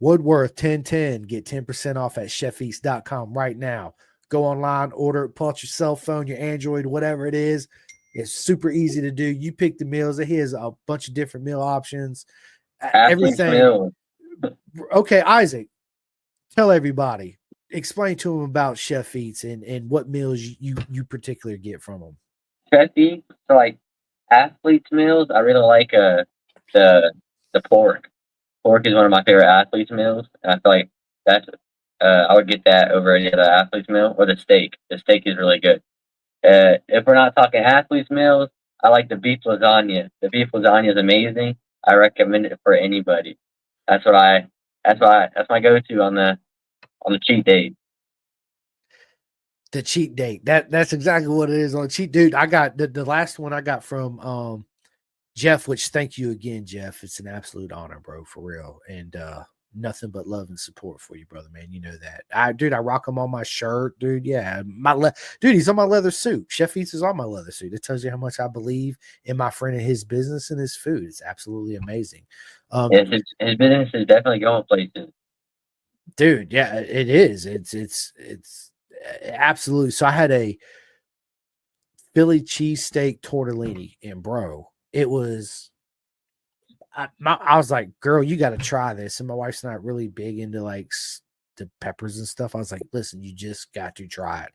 Woodworth 1010. Get 10% off at ChefEast.com right now. Go online, order it, pull out your cell phone, your Android, whatever it is. It's super easy to do. You pick the meals. Here's a bunch of different meal options. Everything. Meal. Okay, Isaac, tell everybody. Explain to them about Chef Eats and what meals you particularly get from them.
Chef Eats, so like athletes meals, I really like the pork. Pork is one of my favorite athletes meals, and I feel like that's I would get that over any other athletes meal, or the steak. The steak is really good. If we're not talking athletes meals, I like the beef lasagna. The beef lasagna is amazing. I recommend it for anybody. That's my go-to on the cheat date.
The cheat date. That's exactly what it is on cheat. Dude, I got the last one I got from Jeff, which thank you again, Jeff. It's an absolute honor, bro, for real. And nothing but love and support for you, brother, man. You know that. I rock him on my shirt, dude. Yeah. Dude, he's on my leather suit. Chef Eats is on my leather suit. It tells you how much I believe in my friend and his business and his food. It's absolutely amazing.
Yes, his business is definitely going places.
Dude, yeah, it is. It's absolutely. So I had a Philly cheesesteak tortellini, and bro, it was. I was like, girl, you got to try this. And my wife's not really big into like the peppers and stuff. I was like, listen, you just got to try it.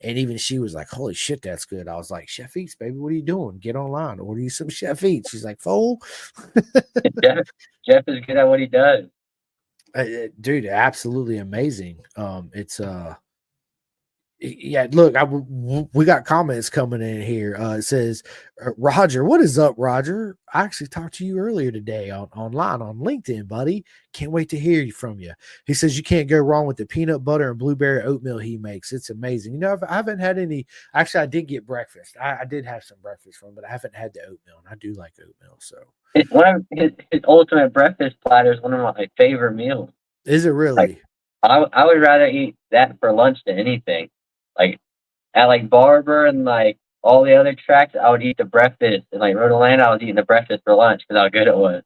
And even she was like, holy shit, that's good. I was like, Chef Eats, baby, what are you doing? Get online, order you some Chef Eats. She's like, fool.
Jeff is good at what he does.
Dude, absolutely amazing. It's yeah, look, we got comments coming in here. It says, Roger, what is up, Roger? I actually talked to you earlier today online on LinkedIn, buddy. Can't wait to hear from you. He says you can't go wrong with the peanut butter and blueberry oatmeal he makes. It's amazing. I haven't had any. Actually, I did get breakfast. I did have some breakfast from him, but I haven't had the oatmeal, and I do like oatmeal. So
one of his ultimate breakfast platter is one of my favorite meals.
Is it really?
Like, I would rather eat that for lunch than anything. Like at like Barber and like all the other tracks, I would eat the breakfast. And like Rhode Island, I was eating the breakfast for lunch because how good it was.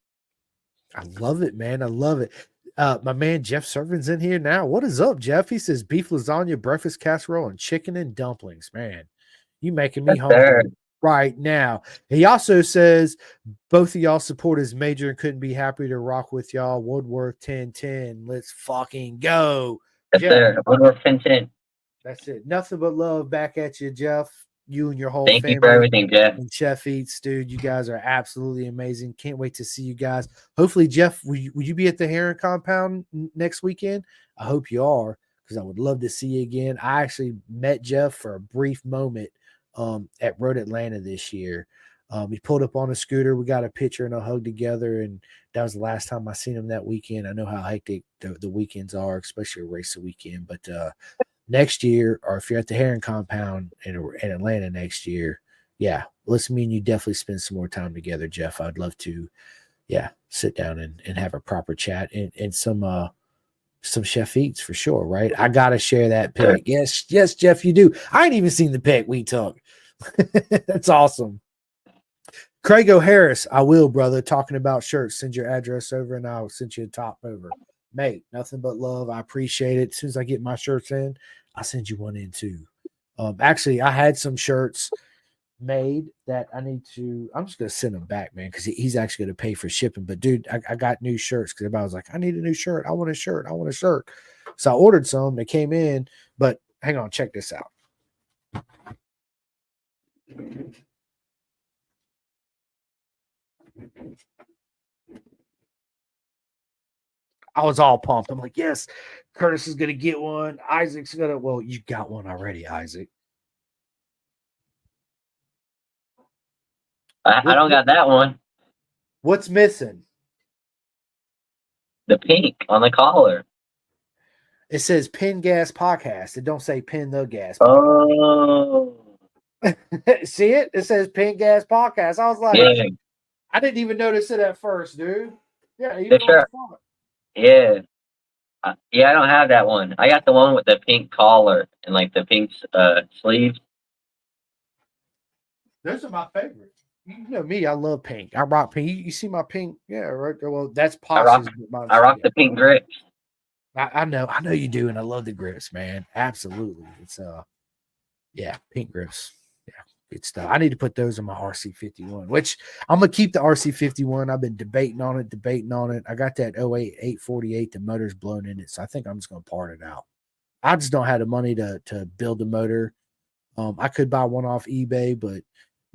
I love it, man. I love it. My man Jeff Servin's in here now. What is up, Jeff? He says beef lasagna, breakfast casserole, and chicken and dumplings. Man, you making me hungry right now. He also says both of y'all support his major and couldn't be happier to rock with y'all. Woodworth 1010. Let's fucking go.
Yes, sir. Woodworth 1010.
That's it. Nothing but love back at you, Jeff. You and your whole
Thank you for
family
everything, Jeff.
and Chef Eats, dude. You guys are absolutely amazing. Can't wait to see you guys. Hopefully, Jeff, will you be at the Heron compound next weekend? I hope you are, because I would love to see you again. I actually met Jeff for a brief moment at Road Atlanta this year. He pulled up on a scooter. We got a picture and a hug together, and that was the last time I seen him that weekend. I know how hectic the weekends are, especially a race weekend. But next year, or if you're at the Heron compound in Atlanta next year, yeah, let's me and you definitely spend some more time together, Jeff. I'd love to, yeah, sit down and have a proper chat and some Chef Eats for sure, right? I gotta share that pic. Yes, Jeff, you do. I ain't even seen the pic we took. That's awesome. Craig O'Harris, I will, brother. Talking about shirts, send your address over and I'll send you a top over. Mate, nothing but love. I appreciate it. As soon as I get my shirts in, I'll send you one in too. Actually, I had some shirts made that I'm just gonna send them back, man, because he's actually gonna pay for shipping. But dude, I got new shirts because everybody was like, I need a new shirt. I want a shirt. I want a shirt. So I ordered some. They came in, but hang on, check this out. I was all pumped. I'm like, yes, Curtis is going to get one. Isaac's going to, well, you got one already, Isaac.
I don't got that one.
What's missing?
The pink on the collar.
It says Pin Gas Podcast. It don't say Pin the Gas
Podcast. Oh.
See it? It says Pin Gas Podcast. I was like,
yeah.
I didn't even notice it at first, dude. Yeah,
even sure. Yeah. Yeah, I don't have that one. I got the one with the pink collar and like the pink sleeves.
Those are my favorites. You know me, I love pink. I rock pink. You see my pink? Yeah, right. Well, that's possible.
I rock the pink grips.
I know you do, and I love the grips, man. Absolutely. It's yeah, pink grips. Yeah, good stuff. I need to put those on my RC51, which I'm gonna keep the RC51. I've been debating on it. I got that 08 848, the motor's blown in it, so I think I'm just gonna part it out. I just don't have the money to build the motor. I could buy one off eBay, but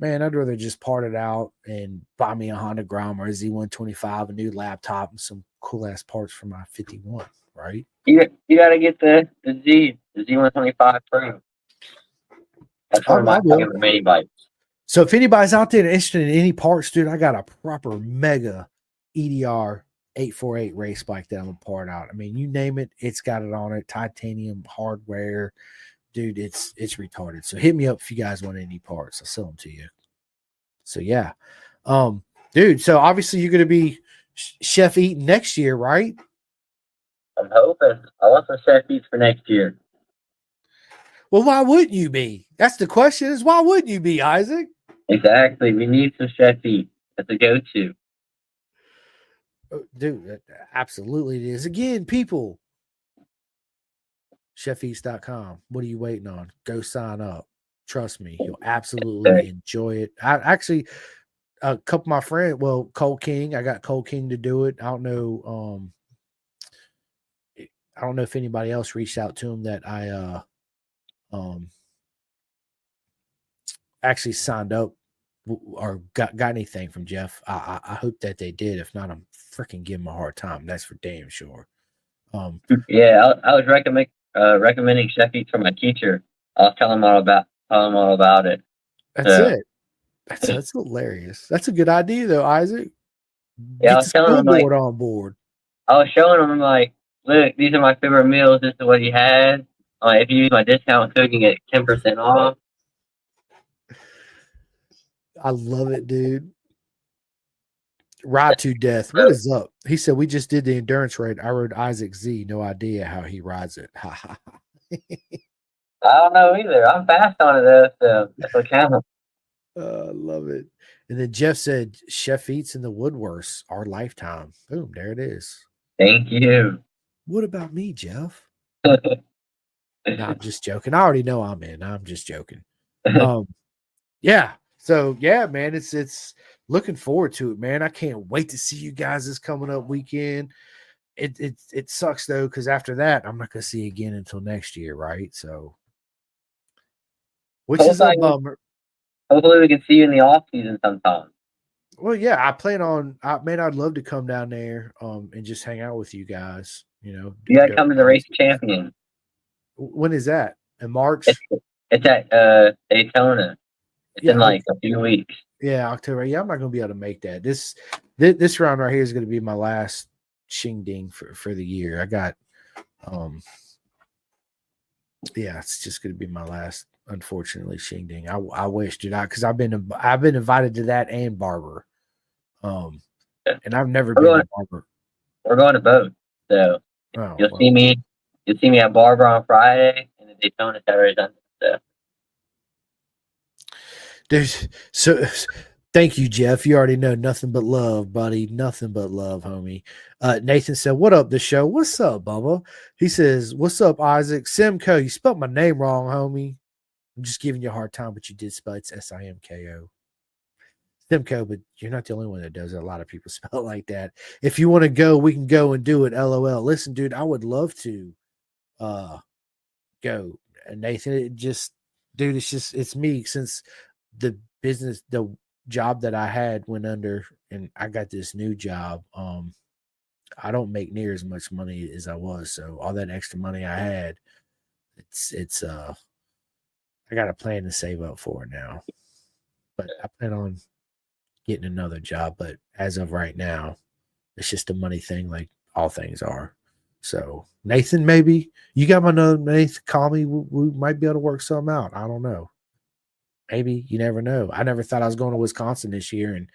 man, I'd rather just part it out and buy me a Honda Grom or a Z125, a new laptop, and some cool ass parts for my 51. Right?
You got to get the Z125 Pro. That's one of my favorite mini bikes.
So if anybody's out there interested in any parts, dude, I got a proper mega EDR 848 race bike that I'm gonna part out. I mean, you name it, it's got it on it. Titanium hardware, dude. It's retarded. So hit me up if you guys want any parts. I'll sell them to you. So yeah, dude. So obviously you're gonna be Chef Eating next year, right?
I'm hoping. I want some Chef Eats for next year.
Well, why wouldn't you be? That's the question. Is why wouldn't you be, Isaac?
Exactly. We need some Chef Eats. That's a go-to.
Dude, absolutely it is. Again, people, chefeats.com. What are you waiting on? Go sign up. Trust me, you'll absolutely enjoy it. I actually, a couple of my friends, well, Cole King, I got Cole King to do it. I don't know if anybody else reached out to him that I actually signed up or got anything from Jeff. I hope that they did. If not, I'm freaking giving him a hard time. That's for damn sure.
Yeah, I was recommending Chef Eats for my teacher. I was telling him all about it.
That's it. That's hilarious. That's a good idea though, Isaac.
Yeah, I was telling him like
on board.
I was showing him like, look, these are my favorite meals. This is what he had. If you use my discount code, you get 10% off.
I love it, dude. Ride to Death. What is up? He said, we just did the endurance raid. I rode Isaac Z. No idea how he rides it.
I don't know either. I'm fast on it, though, so that's what counts.
I love it. And then Jeff said, Chef Eats and the Woodworths, our lifetime. Boom, there it is.
Thank you.
What about me, Jeff? No, I'm just joking. I already know I'm in. I'm just joking. Yeah. So yeah, man, it's looking forward to it, man. I can't wait to see you guys this coming up weekend. It sucks though, because after that, I'm not gonna see you again until next year, right? So which is a bummer.
Hopefully we can see you in the off season sometime.
Well, yeah, I plan on. I'd love to come down there, and just hang out with you guys. You know,
You gotta come to the Race Champion.
When is that? In March?
It's at Daytona. It's in like a few weeks.
Yeah, October. Yeah, I'm not gonna be able to make that. This round right here is gonna be my last shingding for the year. I got yeah, it's just gonna be my last, unfortunately, shingding. I wish, dude, because I've been invited to that and Barber. And I've never been to Barber.
We're going to both. So you'll see me at Barber on Friday and the Daytona Saturday Sunday.
So thank you, Jeff. You already know nothing but love, buddy. Nothing but love, homie. Nathan said, "What up, the show? What's up, Bubba?" He says, "What's up, Isaac? Simcoe, you spelled my name wrong, homie. I'm just giving you a hard time, but you did spell it's Simko. Simcoe, but you're not the only one that does it. A lot of people spell it like that. If you want to go, we can go and do it. LOL. Listen, dude, I would love to go. Nathan, it's me since the job that I had went under and I got this new job. I don't make near as much money as I was. So all that extra money I had, I got a plan to save up for it now. But I plan on getting another job. But as of right now, it's just a money thing, like all things are. So Nathan, maybe you got my number. Nathan, call me. We might be able to work something out. I don't know. Maybe, you never know. I never thought I was going to Wisconsin this year, and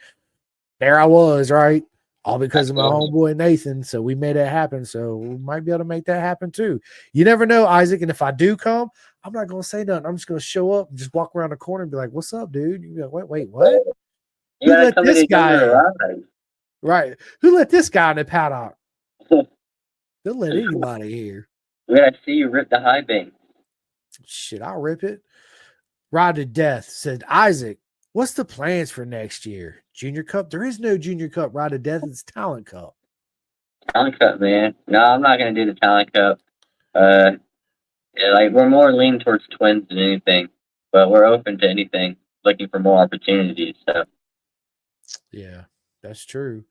there I was, right? All because of my homeboy Nathan. So we made it happen. So we might be able to make that happen too. You never know, Isaac. And if I do come, I'm not going to say nothing. I'm just going to show up and just walk around the corner and be like, "What's up, dude?" You go, wait, what? Who let this guy in? Right. Who let this guy in the paddock? They'll let anybody here.
We gotta see you rip the high bank.
Shit, I'll rip it. Ride to Death said, Isaac, what's the plans for next year? Junior Cup? There is no Junior Cup. Ride to Death, it's Talent Cup.
Talent Cup, man. No, I'm not gonna do the Talent Cup. Like we're more leaning towards twins than anything, but we're open to anything, looking for more opportunities. So
yeah, that's true.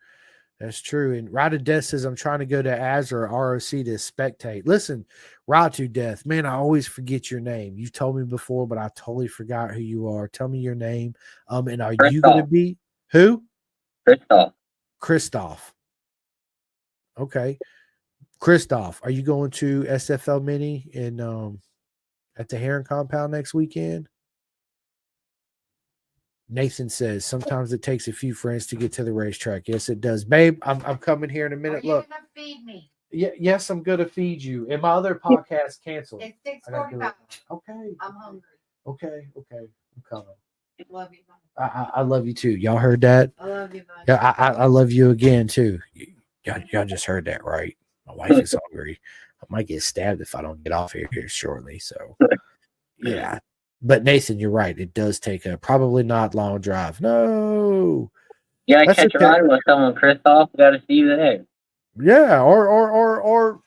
That's true. And Ride to Death says, I'm trying to go to Azure or ROC to spectate. Listen, Ride to Death, man, I always forget your name. You told me before, but I totally forgot who you are. Tell me your name. And are you going to be who? Christoph. Okay. Christoph, are you going to SFL Mini in at the Heron Compound next weekend? Nathan says, sometimes it takes a few friends to get to the racetrack. Yes, it does. Babe, I'm coming here in a minute. Look. Gonna feed me? Yeah, yes, I'm gonna feed you. And my other podcast canceled. It's 6:45. Okay. I'm hungry. Okay. I'm coming. Love you. I love you too. Y'all heard that? I love you, buddy. Yeah, I love you again too. Y'all just heard that, right? My wife is hungry. I might get stabbed if I don't get off here shortly. So yeah. But Nathan, you're right. It does take a probably not long drive. No.
Yeah, I catch a ride with someone, Christoph. Got to see you there.
Yeah, or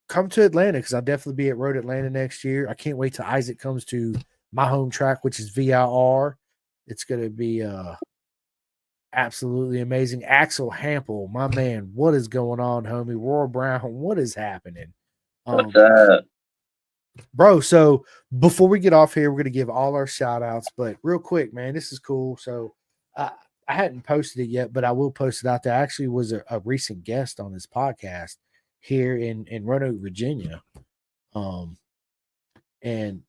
come to Atlanta because I'll definitely be at Road Atlanta next year. I can't wait till Isaac comes to my home track, which is VIR. It's going to be absolutely amazing. Axel Hampel, my man, what is going on, homie? Roar Brown, what is happening?
What's up?
Bro, so before we get off here, we're going to give all our shout outs, but real quick, man, this is cool. So I hadn't posted it yet, but I will post it out there. I actually was a recent guest on this podcast here in Roanoke, Virginia. And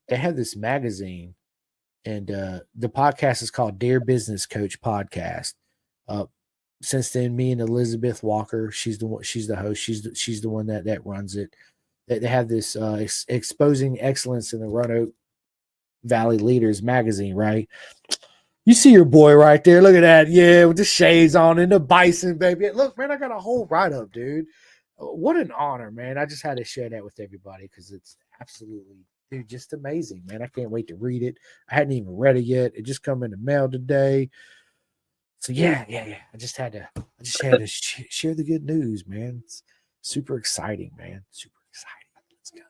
they have this magazine, and the podcast is called Dear Business Coach Podcast. Since then, me and Elizabeth Walker, she's the host. She's the one that runs it. They have this exposing excellence in the Roanoke Valley Leaders magazine, right? You see your boy right there. Look at that. Yeah, with the shades on and the bison, baby. Look, man, I got a whole write-up, dude. What an honor, man. I just had to share that with everybody because it's absolutely, dude, just amazing, man. I can't wait to read it. I hadn't even read it yet. It just come in the mail today. So yeah. I just had to share the good news, man. It's super exciting, man. Super exciting. Let's go.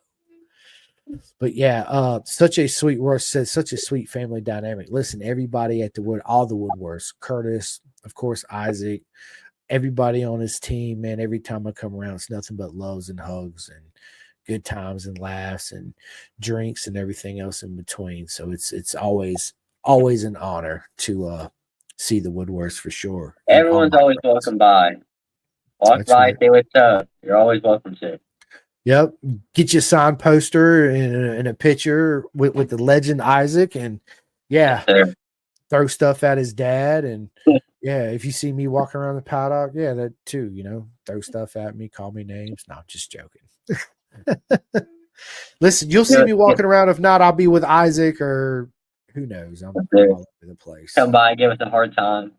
But yeah, such a sweet word says such a sweet family dynamic. Listen, everybody at the wood, all the Woodworths, Curtis, of course, Isaac, everybody on his team, man. Every time I come around, it's nothing but loves and hugs and good times and laughs and drinks and everything else in between. So it's always an honor to see the Woodworths for sure. And all
Everyone's
my
always
friends.
welcome by. Walk
That's
by,
right.
say what's up. You're always welcome to.
Yep. Get you a signed poster and a picture with the legend Isaac. And
Yes,
yeah,
sir.
throw stuff at his dad. And yeah, if you see me walking around the paddock, yeah, that too, throw stuff at me, call me names. No, I'm just joking. Listen, you'll see
Yes,
me walking around. If not, I'll be with Isaac or who knows. I'm
sir.
all over the place.
Come by and give us a hard time.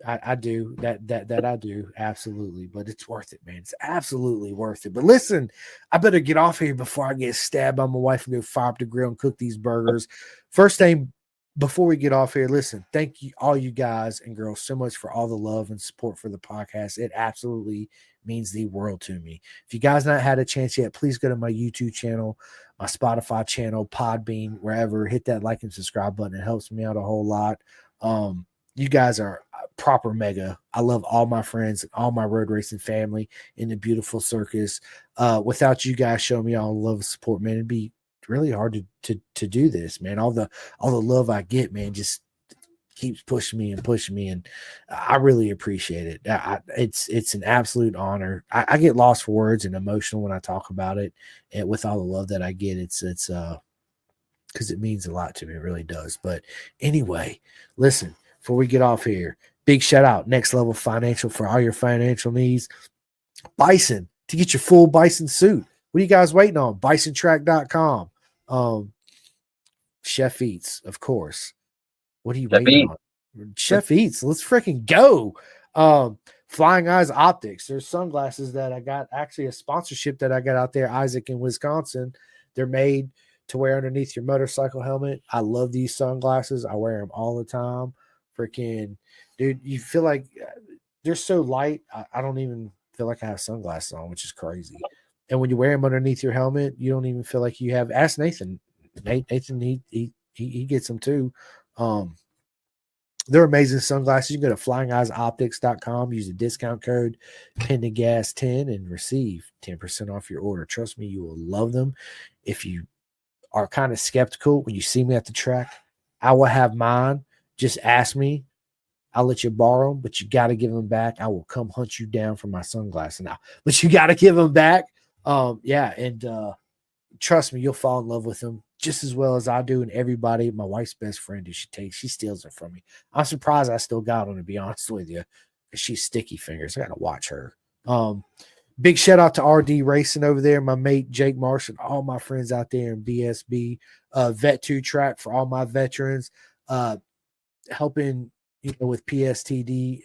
I do that I do absolutely, but it's worth it, man. It's absolutely worth it. But listen, I better get off here before I get stabbed by my wife and go fire up the grill and cook these burgers. First thing before we get off here, listen, thank you all you guys and girls so much for all the love and support for the podcast. It absolutely means the world to me. If you guys not had a chance yet, please go to my YouTube channel, my Spotify channel, Podbean, wherever. Hit that like and subscribe button. It helps me out a whole lot. You guys are proper mega. I love all my friends, all my road racing family in the beautiful circus. Without you guys showing me all the love and support, man, it'd be really hard to do this, man. All the love I get, man, just keeps pushing me, and I really appreciate it. It's an absolute honor. I get lost for words and emotional when I talk about it, and with all the love that I get, it's because it means a lot to me. It really does. But anyway, listen, before we get off here, big shout out, Next Level Financial, for all your financial needs. Bison, to get your full Bison suit. What are you guys waiting on? BisonTrack.com. Chef Eats, of course. What are you waiting on? Chef Eats. Let's freaking go. Flying Eyes Optics. There's sunglasses that I got, actually a sponsorship that I got out there, Isaac, in Wisconsin. They're made to wear underneath your motorcycle helmet. I love these sunglasses. I wear them all the time. Freaking, dude, you feel like they're so light. I don't even feel like I have sunglasses on, which is crazy. And when you wear them underneath your helmet, you don't even feel like you have. Ask Nathan. Nathan, he gets them too. They're amazing sunglasses. You can go to flyingeyesoptics.com, use the discount code PENDAGAS10 and receive 10% off your order. Trust me, you will love them. If you are kind of skeptical when you see me at the track, I will have mine. Just ask me. I'll let you borrow them, but you got to give them back. I will come hunt you down for my sunglasses now, but you got to give them back. Trust me, you'll fall in love with them just as well as I do. And everybody, my wife's best friend, who she steals it from me. I'm surprised I still got them, to be honest with you, because she's sticky fingers. I got to watch her. Big shout out to RD Racing over there, my mate Jake Marsh, and all my friends out there in BSB, Vet 2 Track for all my veterans, helping with PSTD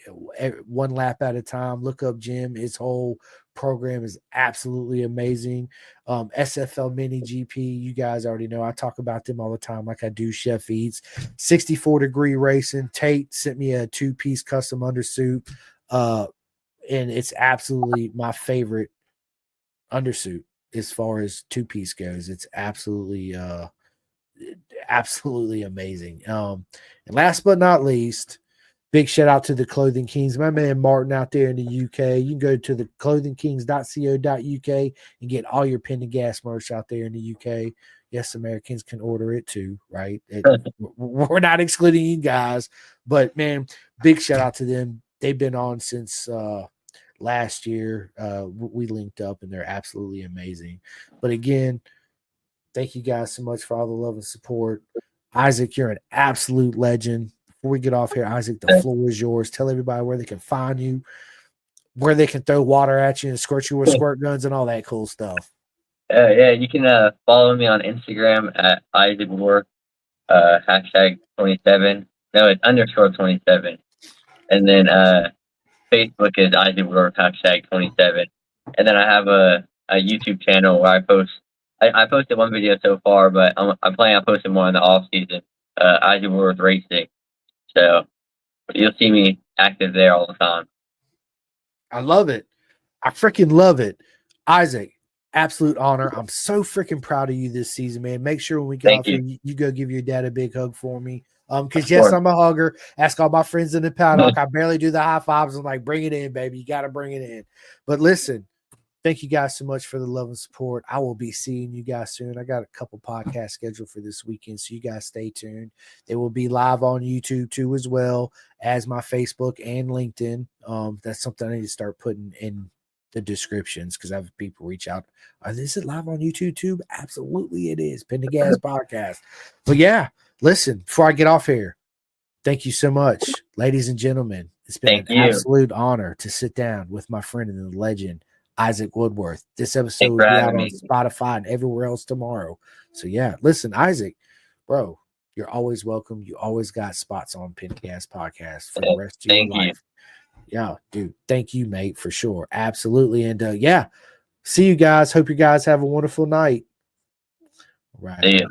one lap at a time. Look up Jim. His whole program is absolutely amazing. SFL Mini GP, you guys already know. I talk about them all the time like I do Chef Eats. 64 Degree Racing. Tate sent me a 2-piece custom undersuit. And it's absolutely my favorite undersuit as far as 2-piece goes. It's absolutely amazing. And last but not least, big shout out to the Clothing Kings, my man Martin out there in the UK. You can go to the clothingkings.co.uk and get all your Pendergast merch out there in the UK. Yes, Americans can order it too, right? We're not excluding you guys, but man, big shout out to them. They've been on since last year. We linked up and they're absolutely amazing. But again, thank you guys so much for all the love and support. Isaac, you're an absolute legend. Before we get off here, Isaac, the floor is yours. Tell everybody where they can find you, where they can throw water at you and squirt you with squirt guns and all that cool stuff.
Yeah, you can follow me on Instagram at Isaac Woodworth, hashtag 27. No, it's underscore 27. And then Facebook is Isaac Woodworth, hashtag 27. And then I have a YouTube channel where I post. I posted one video so far, but I'm planning on posting more in the off season. Isaac Woodworth Racing. So you'll see me active there all the time.
I love it. I freaking love it. Isaac, absolute honor. I'm so freaking proud of you this season, man. Make sure when we get
Thank
off
you.
here, you go give your dad a big hug for me. Because yes, I'm a hugger. Ask all my friends in the paddock. I barely do the high fives. I'm like, bring it in, baby. You got to bring it in. But listen, thank you guys so much for the love and support. I will be seeing you guys soon. I got a couple podcasts scheduled for this weekend, so you guys stay tuned. They will be live on YouTube too, as well as my Facebook and LinkedIn. That's something I need to start putting in the descriptions because I have people reach out. Is it live on YouTube too? Absolutely, it is. Pendergast Podcast. But yeah, listen, before I get off here, thank you so much, ladies and gentlemen. It's been an absolute honor to sit down with my friend and the legend, Issac Woodworth. This episode will be out on Spotify and everywhere else tomorrow. So yeah, listen, Issac, bro, you're always welcome. You always got spots on Pendergast Podcast for the rest of your life. Yeah, dude, thank you, mate, for sure. Absolutely. And yeah, see you guys. Hope you guys have a wonderful night. Right.